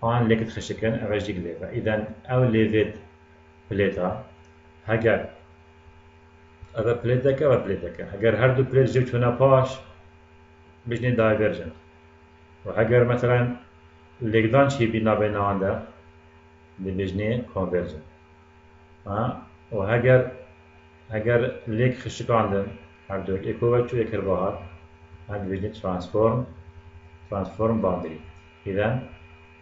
on lake تخشكن أفاجيك live إذن أو live بليتا هجر أفا بليتك أو بليتك هجر هردو بليت جيك چنا باش بيجني divergent وهجر مثلا lake دان چي بينا بينا عنده دي بيجني convergent وهجر ليك خشكاندن هردو ايكوفاتشو يكرباهات and we need transform boundary. Then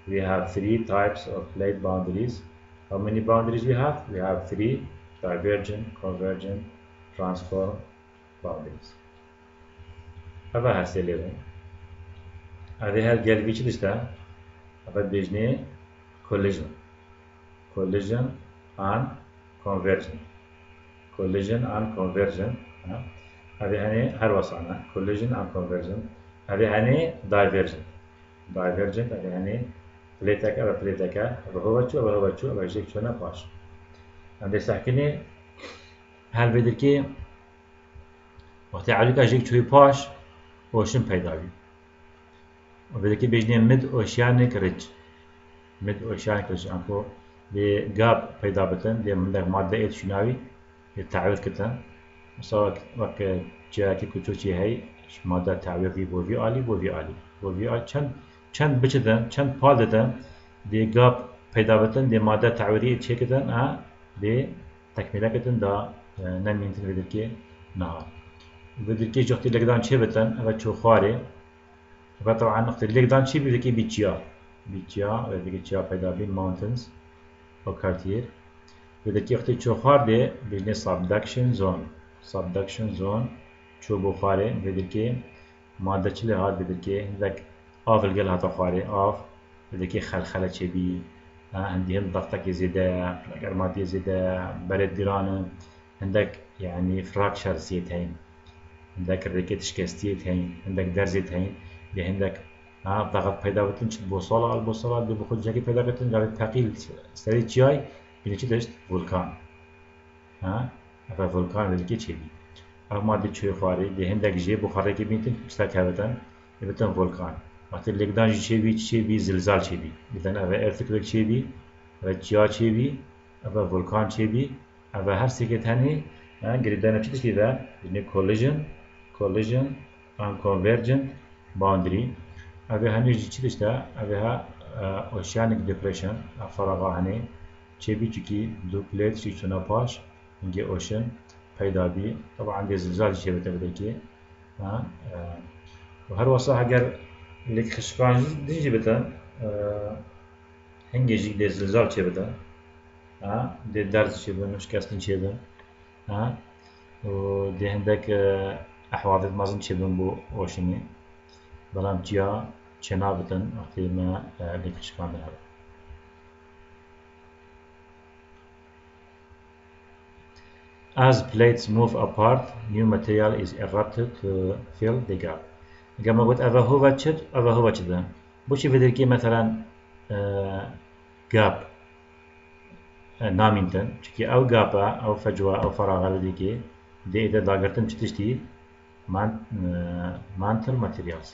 we have three types of plate boundaries. How many boundaries we have? We have three: divergent, convergent, transform boundaries. هذا هالسلسلة. هذه هالجلبي شو تشتا؟ هذا بيجني collision and convergent. هذه هني هالوصلنا collision and convergent. هذه هني divergent. هذه هني بليتك أبا هو أبا يجيك شونا باش. عندي ساكني هل بدركي وقتی علیک اجیک توی باش اوشن پیدا بی و بدرکی بجنی مد اوشیانیک ریچ انکو دی گاب پیدا بتن دی من در ماده ایت شناوی دی تعویض کتن مثلا وقت جاکی کچوچی هی ماده تعویضی بو وی آلی چند بچدن چند پال دتن دی گاب پیدا بتن دی ماده تعویضی ایت چه کتن دی تکمیله کتن دا نمینتن بدرکی نهار بدركي جوختي لقدان شي بتن أبد شو خواري أبد طبعا نقطة لقدان شي بدركي بيتشيا بدركي تشيا بيدا بين mountains أو كارتير بدركي وقتي شو خوار دي بيجني subduction zone شو بخاري بدركي مادة شلي هاد بدركي ذاك آف الجل هتا خواري آف بدركي خلخلة شي بي عندهم ضغطك يزيد الأرمات يزيد برد ديران عندك يعني فراكشر زيت هين عندك الريكت شكستيت هين عندك درزت هين عندك ضغط پیدا بتن چه بوصلة دو بخود جاكي پیدا بتن قابل ثقيل سري چياي بيني چه دشت فولكان افا فولكان بدكي چه بي اف مادي چوي خواري دي هندك جي بخاري كي بينتن چتا كابتن يبتن فولكان وقت اللقدان جي چه بي زلزال چه بي بتن افا ايرثكويك چه بي افا چيا چه بي افا فولكان چه بي افا هر سيكت هني گريدانا چه تشتي دا بيني collision and convergent boundary افا هني جي چه تشتا افا oceanic depression افرغا هني چه بي چكي دو بليت چي چونا باش هنگي ocean پیدا بی طبعا دي زلزال چه بتبدأ وهر وصا اگر لك خشقان ديجي بتا هنگي جي دي زلزال چه بتا دي درز چه بتا شكستن چه بتا و دي هندك احوادث مازن چه بن بو اوشني بلام جيا چنا بتن وقتی ما لك خشقان بن هذا As plates move apart, new material is erupted to fill the gap. كما قلت أفا هو كذا بوشي بدركي مثلا gap نامينتن چكي أو gapا أو فجوة أو فراغ بدركي دي إذا داقرتن چتشتي mantle materials.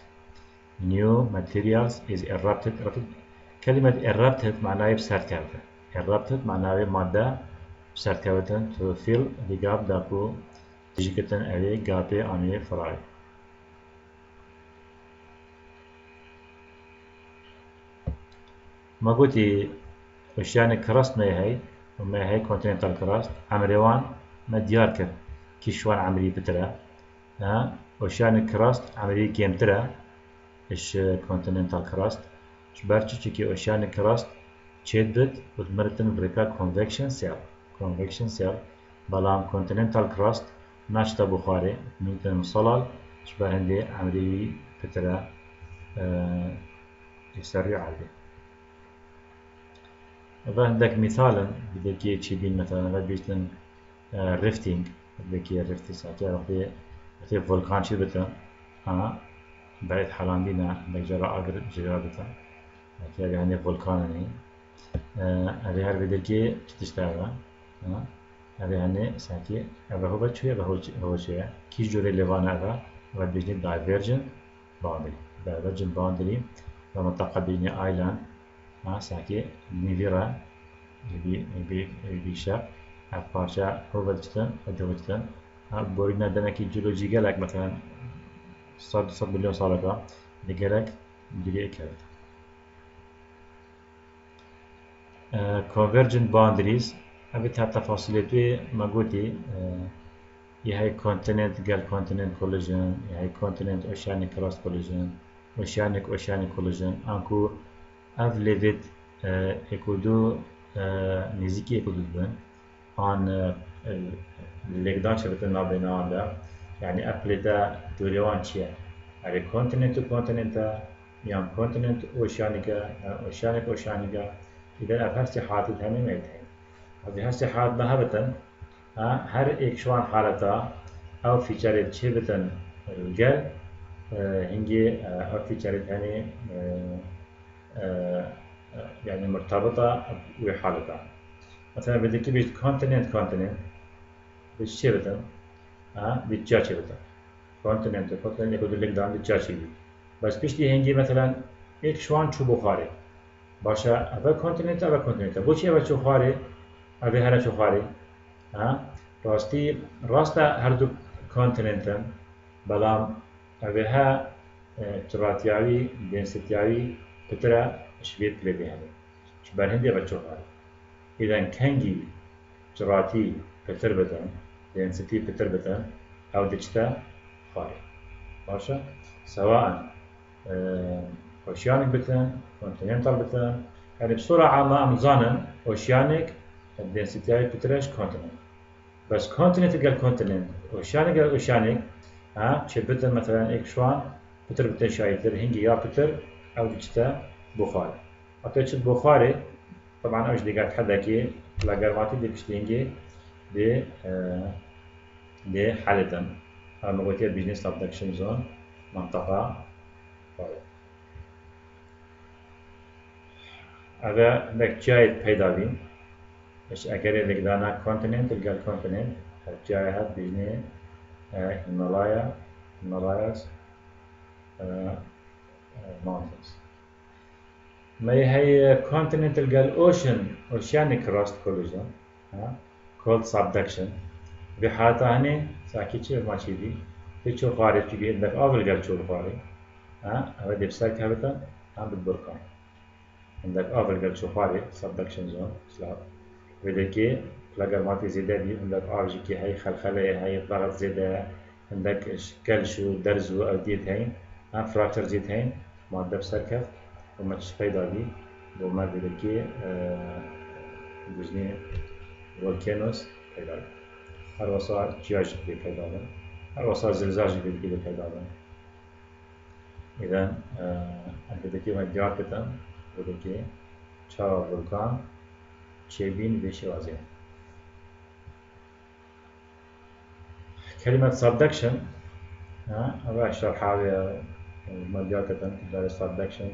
New materials is erupted. كلمة erupted معناها بسرد كارتا. erupted معناها مادة بسرد كارتا to fill the gap داكو تجيكتن أوي gapي أمي فراغ. ما قلتي oceanic crust ما هي وما هي continental crust عمريوان ما ديار كر كيشوان عمري بترا oceanic crust عمري كيم ترا إيش continental crust إيش بارتش كي oceanic crust تشدد وتمرتن بريكا convection cell بلام continental crust ناشتا بخاري ممكن مصلال إيش بارهندي عمري بترا يسرع عليه عندك مثالا بدك تشيبين مثلا بيشتن ريفتينج بدك ريفتي ساعتها وقتی فولكان شي بتا بعد حالان دينا بدك جرا اقر جرا بتا يعني فولكان هذه هر بدك تشتغل هذه يعني ساعتها هذا هو بتشوي هذا هو شيء كيش جوري ليفانا هذا وبيجي divergent boundary ومنطقة بين ايلاند ساكي نيفيرا بيشا بارشا هوفلتن ودوتن بورينا دنكي جيولوجي جالك مثلا صد مليون سالة لجالك دقيقة كذا convergent boundaries أبيت هالتفاصيل ما قلتي يهاي continent قال continent collision يهاي continent oceanic crust collision oceanic collision أنكو اف ليفيت اكودو نزيكي اكودو بن عن اللقدان شبتنا بيننا يعني ابليتا دوريوان تشيا على كونتيننت كونتيننتا يعني كونتيننت اوشانيكا اذا افرسي حالات همي ما يتهين هذه هسه حالات بهبتن هر ایک شوان حالتا او فيچارت چه بتن الجل هنگي او فيچارت هني يعني مرتبطة بحالتها مثلا بدك بيت continent بتشي بتن بتجاشي بتن continent يقول لك دام بتجاشي بي بس بيشتي هنجي مثلا एक شوان شو بخاري باشا أبا continent بوشي أبا شو خاري أبا هلا شو خاري راستا هردو continent بلام أبا ها تراتياوي دنسيتياوي بترا شبيت لبي هذا شبان هندي بتشوفها إذا كنجي جراتي بتر بتن density بتر بتن أو دجتا خاري باشا سواء oceanic بتن continental بتن يعني بصورة عامة أمزانا oceanic density بترش continent بس continent قال continent oceanic قال oceanic شبتن مثلا إيك شوان بتر بتن شايتر هنجي يا بتر أو دجتا بخاري أتوقع بخاري طبعا أوش دقات حدا كي لا جرماتي دي بشتينجي دي حالتن أنا قلت بيزنس أبدكشن زون منطقة هذا عندك جاي بيدابين ايش اگر لقدانا كونتيننت تلقى الكونتيننت جاي هاد بيجني هيمالاياز mountains ما هي continent تلقى الأوشن oceanic crust collision called subduction بحالتها هني ساكي چه ما چی بی هیچو خارج چی بی عندك أول قال شو خارج هذا بسر كهبتا هم بالبركان عندك أول قال شو خارج subduction zone سلاب وذكي لقر ماتي زيادة بي عندك أرجي كي هاي خلخلة هاي ضغط زيادة عندك كلشو درزو أو ديت هين فراكتر زيت هين مادة بسر كهف وما تشفي دابي وما بذكي بجني volcanoes پیدا هر وسا جیاج بی پیدا دن هر وسا زلزال بی پیدا دن إذن بدکی من دیار کتم بدکی چهار volkan چهبین بیشی وازه كلمة subduction أبغى أشرح حاوي من دیار کتم داره subduction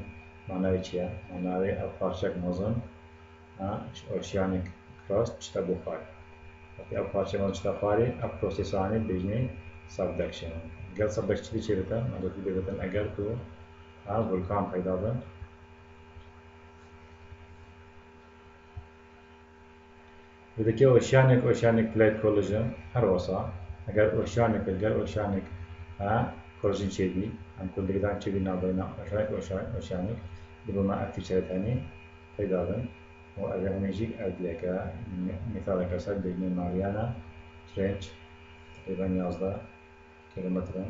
معناه چیه معناه أفارشك نظم oceanic crust چتا بخار وقتی اب پارچه من چتا خاری اب پروسیسانی بجنی subduction گل subduction چی بتن مدتی بتن اگر تو ولکان پیدا بن بدکی oceanic plate collision هر وسا اگر oceanic الجل oceanic collision چی بی هم کل دیگران چی بی نابینا oceanic بدون اکتیچه تانی پیدا بن وأجا هنجيك أدلك مثال كسر بين ماريانا ترينش تقريبا 11 كيلومترا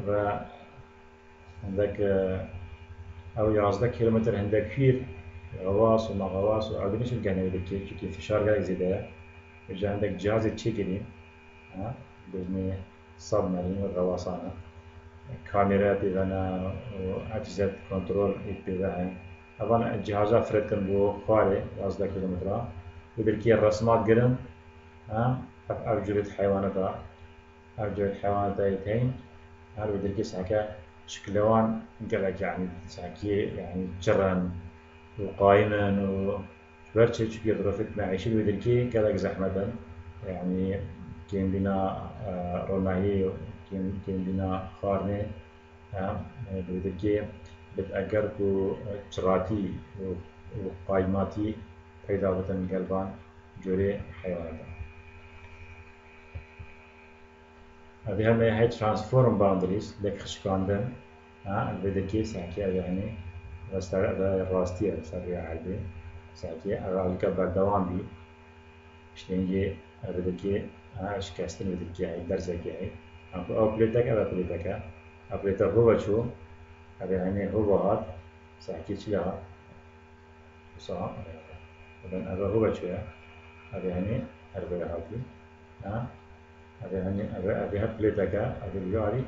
و عندك أو 11 كيلومتر عندك كثير غواص وما غواص وعندناش الجانب ذكي كي فشار قاعد زيادة يجي عندك جهاز تشيكلين بجني صبمرين والغواصانة كاميرا بيبنا وأجهزة كنترول بيبنا أبانا الجهازات فرد كان بو خواري 11 كيلومتر وبالكي الرسمات قرن أرجلة حيوانات يتين هذا بدركي ساكا شكلوان قالك يعني ساكي يعني جرن وقايما وبرشة شو يضرفت معيشة بدركي قالك زحمة يعني كين بنا روناهي كين بنا خارني بدركي بتأجر كو شراتي وقايماتي پیدا بتن قلبان جوري حيوانات هذه هم هي transform boundaries لك خشكاندن بدركي ساكي يعني راستية سريع عادي ساكي أغالك بردوام بي شتنجي بدركي شكستن بدركي هاي درزكي هاي أو بليتك أو بليتك هو شو هذا يعني هو هاد ساكي شلها وصا إذن هذا هو شو هذا يعني أربعة هاتي هذا يعني هذا بليتك هذا الجاري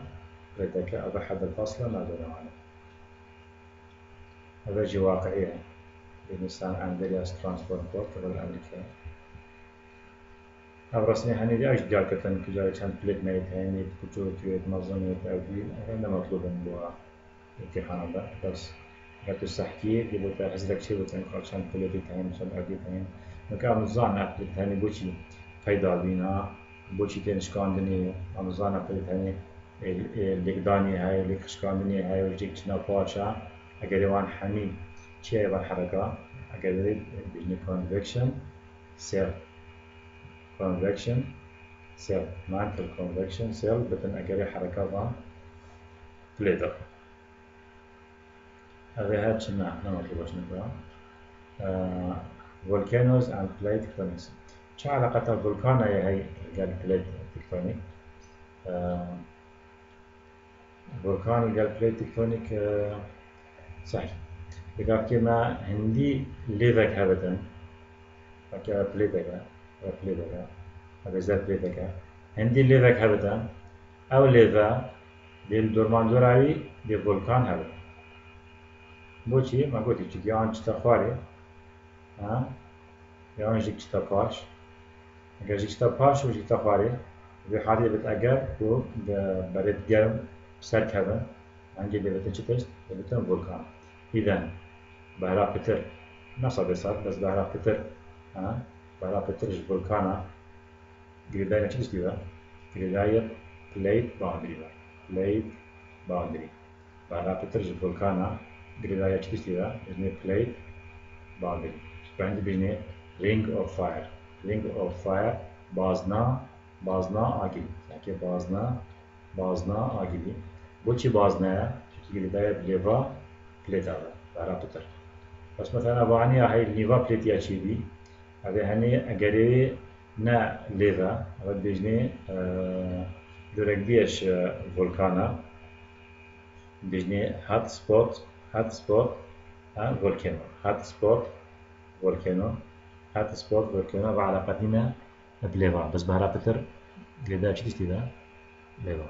بليتك هذا حد الفصل ما بينه هذا شيء واقعي بالنسبة لأندرياس ترانسبورت بورت قبل أمريكا أبرزني هني دي أيش جال كتن كجال كان بليت ميت هني كتور كيوت منظمة أودي هذا مطلوب من بوا امتحان هذا بس قلت السحكي اللي بوتا حزلك شيء بوتا كان بليت هني كان أودي هني مكان نظام بليت هني بوشي فايدة بينا بوشي تنش كاندني نظام بليت هني اللي هاي اللي خشكاندني هاي وجيك تنا باشا أجر يوان حمي شيء بالحركة أجر بيجني convection cell convection cell mantle convection cell بتن أجر حركة ضان بليدر هذا هاد شنا إحنا مطلوب شنو volcanoes and plate tectonics شو علاقة الفولكان هي قال plate tectonic volcano قال plate tectonic صحيح إذا كما هندي ليفك هبتن فكا بليتك هذا زاد بليتك هندي ليفك هبتن أو ليفا للدورمان دوراوي لفولكان هبتن بوشي ما قلت لك يان تخواري يان جيك تباش اگر جيك تباش وجيك تخواري بحالي بتأجر و برد جرم سر كذا عندي لبتن شتش لبتن فولكان إذا بهلا بتر نصب صار بس بهلا بتر ها بهلا بتر فولكانا جريداينا چی دستیوه؟ گريداية بليت باوندري بليت باوندري بهلا بتر فولكانا جريداية چی دستیوه؟ بجنه بليت باوندري بعد بجنه رينج اوف فاير رينج اوف فاير بازنا آگیری یعنی بازنا آگیری بوچی بازنه چی گريداية بليفا بليت آلا بهلا بتر بس مثلا أبغاني هاي الليفا بليتيا چی بی هذا هني أجري نا ليفا هذا بيجني دورك بيش فولكانا بيجني هات سبوت فولكانو هات سبوت فولكانو وعلاقتنا بليفا بس بهلا بتر ليدا چی دشتی دا ليفا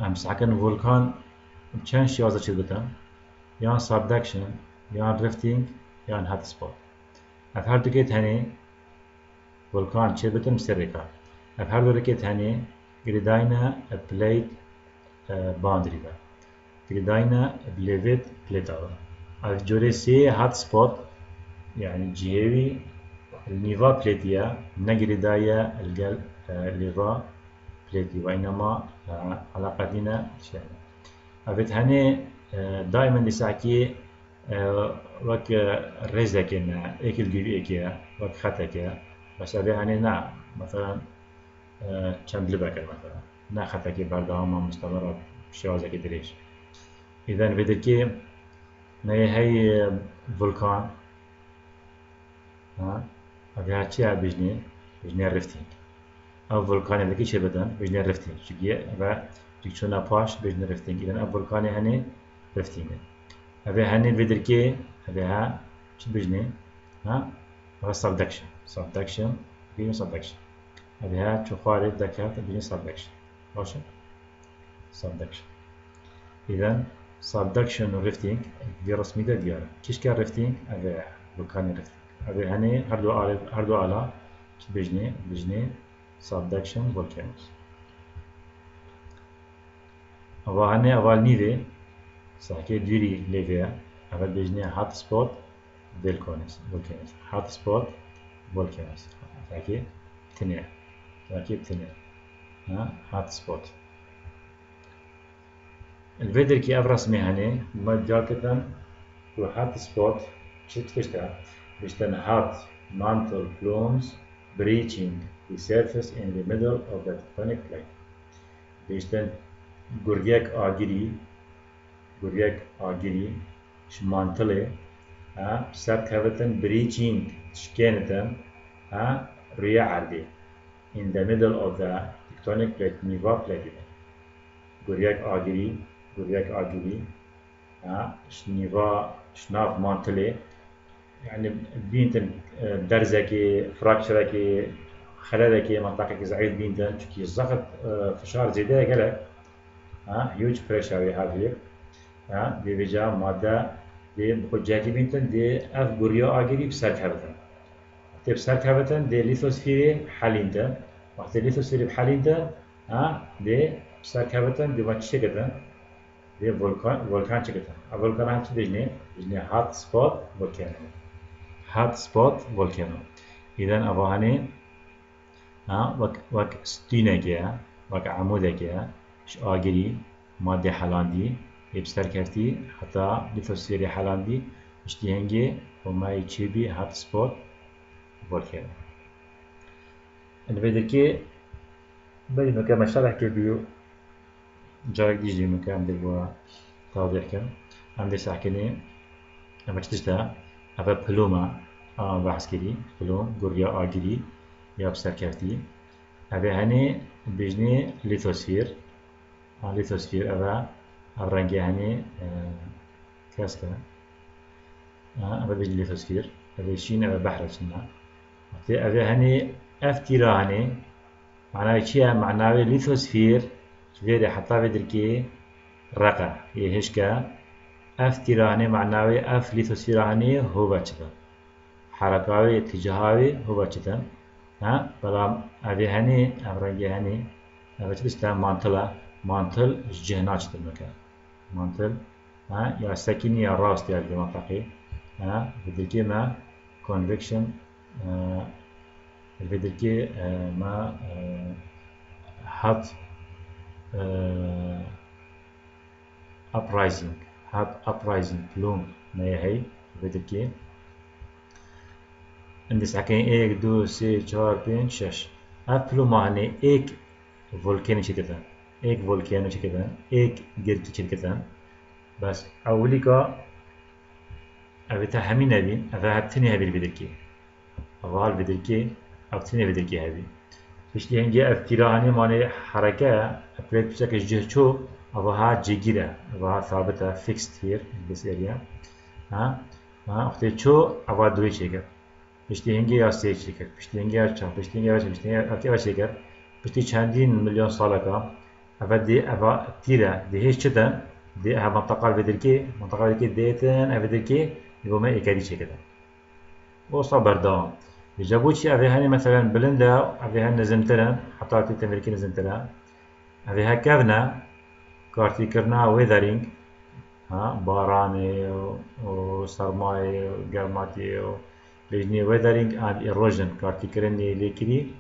أمس حكن فولكان بچند شیازه چی بتن یان سابدکشن یان رفتینگ یان هات سپوت اف هر دوكيت هني فولكان چه بتن سرقا اف هر دوكيت هني جريداينا بليت باوندري دا جريداينا بليفيت بليت دا اف جوري سي هات سبوت يعني جيهوي النيفا بليتيا نجريدايا الجل ليفا بليتي وإنما علاقتنا شيء افت هني دائما نساكي وك رزكنا اكل جيبي اكيا وك خطكيا بس ابي هني نا مثلا چند لبكر مثلا نا خطكي بردهما مستمرة بشوازك دريش اذا بدركي ما هي فولكان ها ابي هاتشي بجني رفتينج او فولكان اللي كيش بدن بجني رفتينج شقيه و تكشونا باش بجني رفتينج اذا اب فولكان هني رفتينج ابي هني بدركي ابي ها شو بجني ها هو subduction بيجي subduction ابي ها شو خارج دكات بيجي subduction ماشي subduction اذا subduction و rifting دي رسمي ده دياره كيش كان rifting ابي فولكان rifting ابي هني هردو على شو بجني subduction volcanoes اوا هني اول نيفي ساكي دوري ليفيا اول بجني هات سبوت فولكانز هات سبوت فولكانز ساكي بتنير ها هات سبوت الفيدر كي افرس مهني ما جاكتن تو هات سبوت شت فشتا بيشتن هات mantle plumes breaching the surface in the middle of the tectonic plate بيشتن گرگک آگیری شمانتله سر كفتن breaching شكينتن روی عرضی in the middle of the tectonic plate نيفا plate گرگک آگیری شنيفا شناف مانتله يعني بينتن درزكي فراكشركي خلالكي منطقة زعيد بينتن چونكي الضغط فشار زيادة قالك huge pressure we have here دي بجا مادة دي بخجاكي بينتن دي اف غوريا آگيري بسر كابتن وقتی بسر كابتن دي ليثوسفيري حالينتن وقتی ليثوسفيري بحالينتن دي بسر كابتن دي ما چه كتن دي فولكان چه كتن فولكان هم چه بجنه هات سبوت فولكانو اذا افاهني وك ستينكيا وك عمودكيا ش آگری ماده حلاندی ابستر کرتی حتی لیتوسفیری حلاندی اشتیهنگی و مای چی بی هات سپوت volcano. الفيدر كي بلي نو كما شرح كبيو جارك ديجي نو كام دبوا توضيح كم عم دي ساكني اما تشتا ابا بلوما بحث كري بلوم غوريا آگری یا بسر کرتی ابا هني بيجني ليثوسفير ابا الرنجي هني كاسكا ابا بيجني ليثوسفير ابا يشين ابا بحر سنة ابا هني افتيرا هني معناه چيا معناه ليثوسفير فيري حتى بدركي رقة يهشكا افتيرا هني معناه اف ليثوسفير هني هو بچتا حركاوي اتجاهاوي هو بچتا بلام ابي هني امرنجي هني ابا تشتا مانتل جهناج المكان مانتل يا سكيني يا راست يا المنطقي بدركي ما convection بدركي ما hot uprising plume ما هي بدركي عندي ساكن 1 2 3 4 5 6 افلو معنی एक volcano شركتان एक volcano شركتان एक गिरती شركتان بس أولي كا أبيتا همين نبين أبا هبتني هبي البدركي أبا البدركي أبتني بدركي هبي بشتي هنجي أفتراهاني معنی حركة أبريد بشكل جه شو أبا ها جيجيرة أبا ها ثابتة fixed here in this area أختي شو أبا دوي شكر بشتي هنگی یا سه شکر بشتي هنگی یا چهار بشتي هنگی یا بشتي هنگی یا شکر بشتي چندین میلیون ساله که اول دی اول تیره دی هیچ چه دن دی ها منطقه بدرکی دیتن اول درکی یبوم ایکادی شکر وصل بردام بجابوتشي اول هني مثلا بلندا اول هن نزمترن حتى تی تمرکی نزمترن اول ها کفنا کارتی کرنا ویذرینگ باراني و سرمای و گرماتی و بجني weathering and erosion كارتي كرني ليكري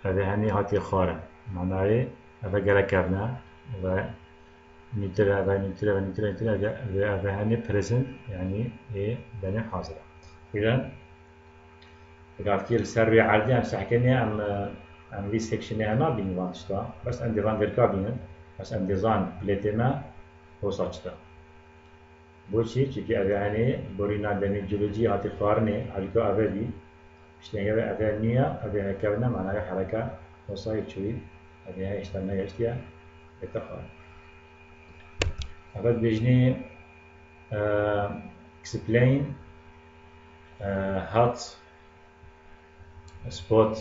هذا هني هاتي خارم معناه هذا جرا كرنا هذا نيترا هذا هني present يعني إيه بني حاضرة إذن كارتي السربي عادي أم سحكني أم لي سكشن هنا بيني وانشتا بس عندي راندر كابين بس عندي زان بليتنا هو صاشتا بوشي چونكي اوه بورينا دمي جيولوجي هاتي خارني عليكو اوه بي اشتنگه اوه نيا اوه كونا معناه حركة وصايد شوي اوه اشتنا يشتيا اتخار اوه بيجني explain hot spot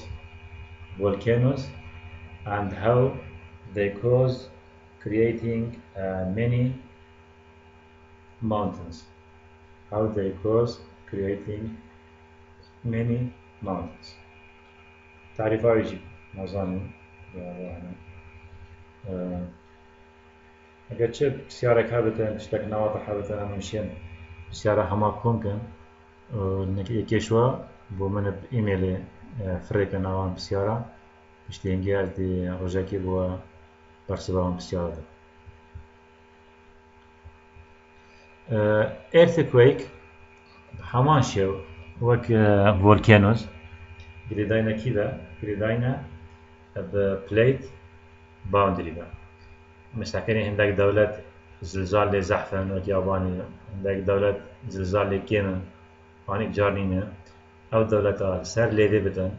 volcanoes and how they cause creating many mountains. How they cause creating many mountains. تعرف أيجي نظامي أجد شيء سيارة كابتن تشتك نواطح كابتن أمشين سيارة حماك ممكن إنك يكشوا بومن بإيميل فريق نوام بسيارة بشتينجي ألتي رجاكي بوا برسبهم بسيارة earthquake همان شو وك volcanoes قريداينا كذا قريداينا ببليت باوندري با مستحكني هندك دولة زلزال لي زحفن وك ياباني هندك دولة زلزال لي كيمن وانيك جارنينه او دولة سر ليدي بتن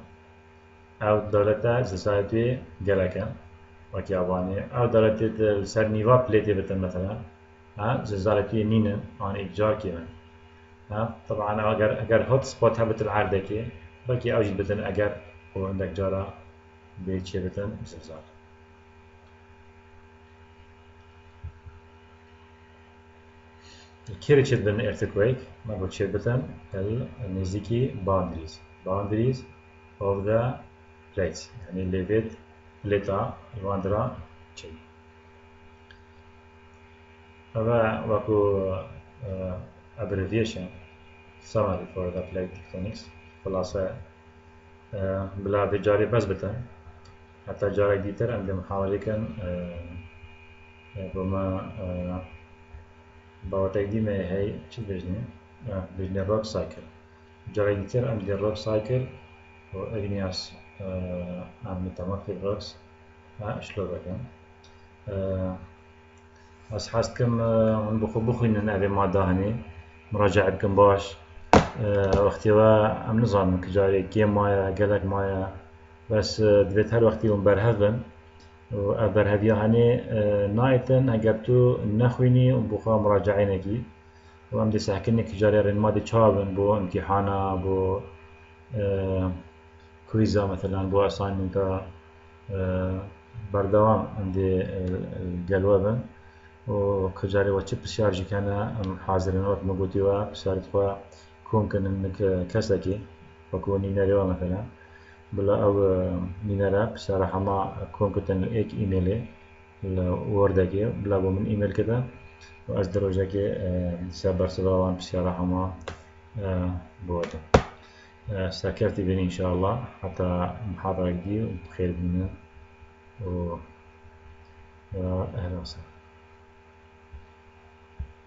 او دولة زلزال توي جلكن وك ياباني او دولة سر نيوا بليتي بتن مثلا زلزالتي نينن عن إيجار كيمن طبعا أجر هوت سبوت هبت العردة كي بلكي أوجد بتن أجر هو عندك جارة بيتشي بتن زلزال الكيرتشت بن earthquake ما بتشي بتن النزيكي boundaries of the plates يعني اللي بيت بليتا الواندرا شيء هذا وكو abbreviation summary for the plate tectonics خلاصة بلا بجاري بس بتن حتى جاري ديتر عندي محاولة كان بما بواتيدي ما هي شو بجني روك سايكل جاري ديتر عندي روك سايكل وإغنياس عم متمثل روكس شلو بكن بس حاستكم من بخو إن أبي ما داهني مراجعة بكم باش وقتي وعم نظام كجاري كيم مايا قلق مايا بس دبيت هالوقتي ومبرهفن وبرهفيا هني نايتن هجبتو نخويني وبخو مراجعينكي وعم دي سحكني كجاري رين مادي تشابن بو امتحانا بو كويزا مثلا بو اساينمنتا بردوام عندي الجلوبن وكجاري وشي بسيارجي كان حاضرين وقت مقوتي وبسيارت خوا كون انك كسكي وكون نيناريوا مثلا بلا او نينارا بصراحة ما كون كنت ايك ايميلي ووردكي بلا بو من إيميل كده وأصدروجكي سابر سباوان بسيارة هما بوده ساكرتي بني إن شاء الله حتى محاضرة جديدة وبخير بنا وأهلا وسهلا.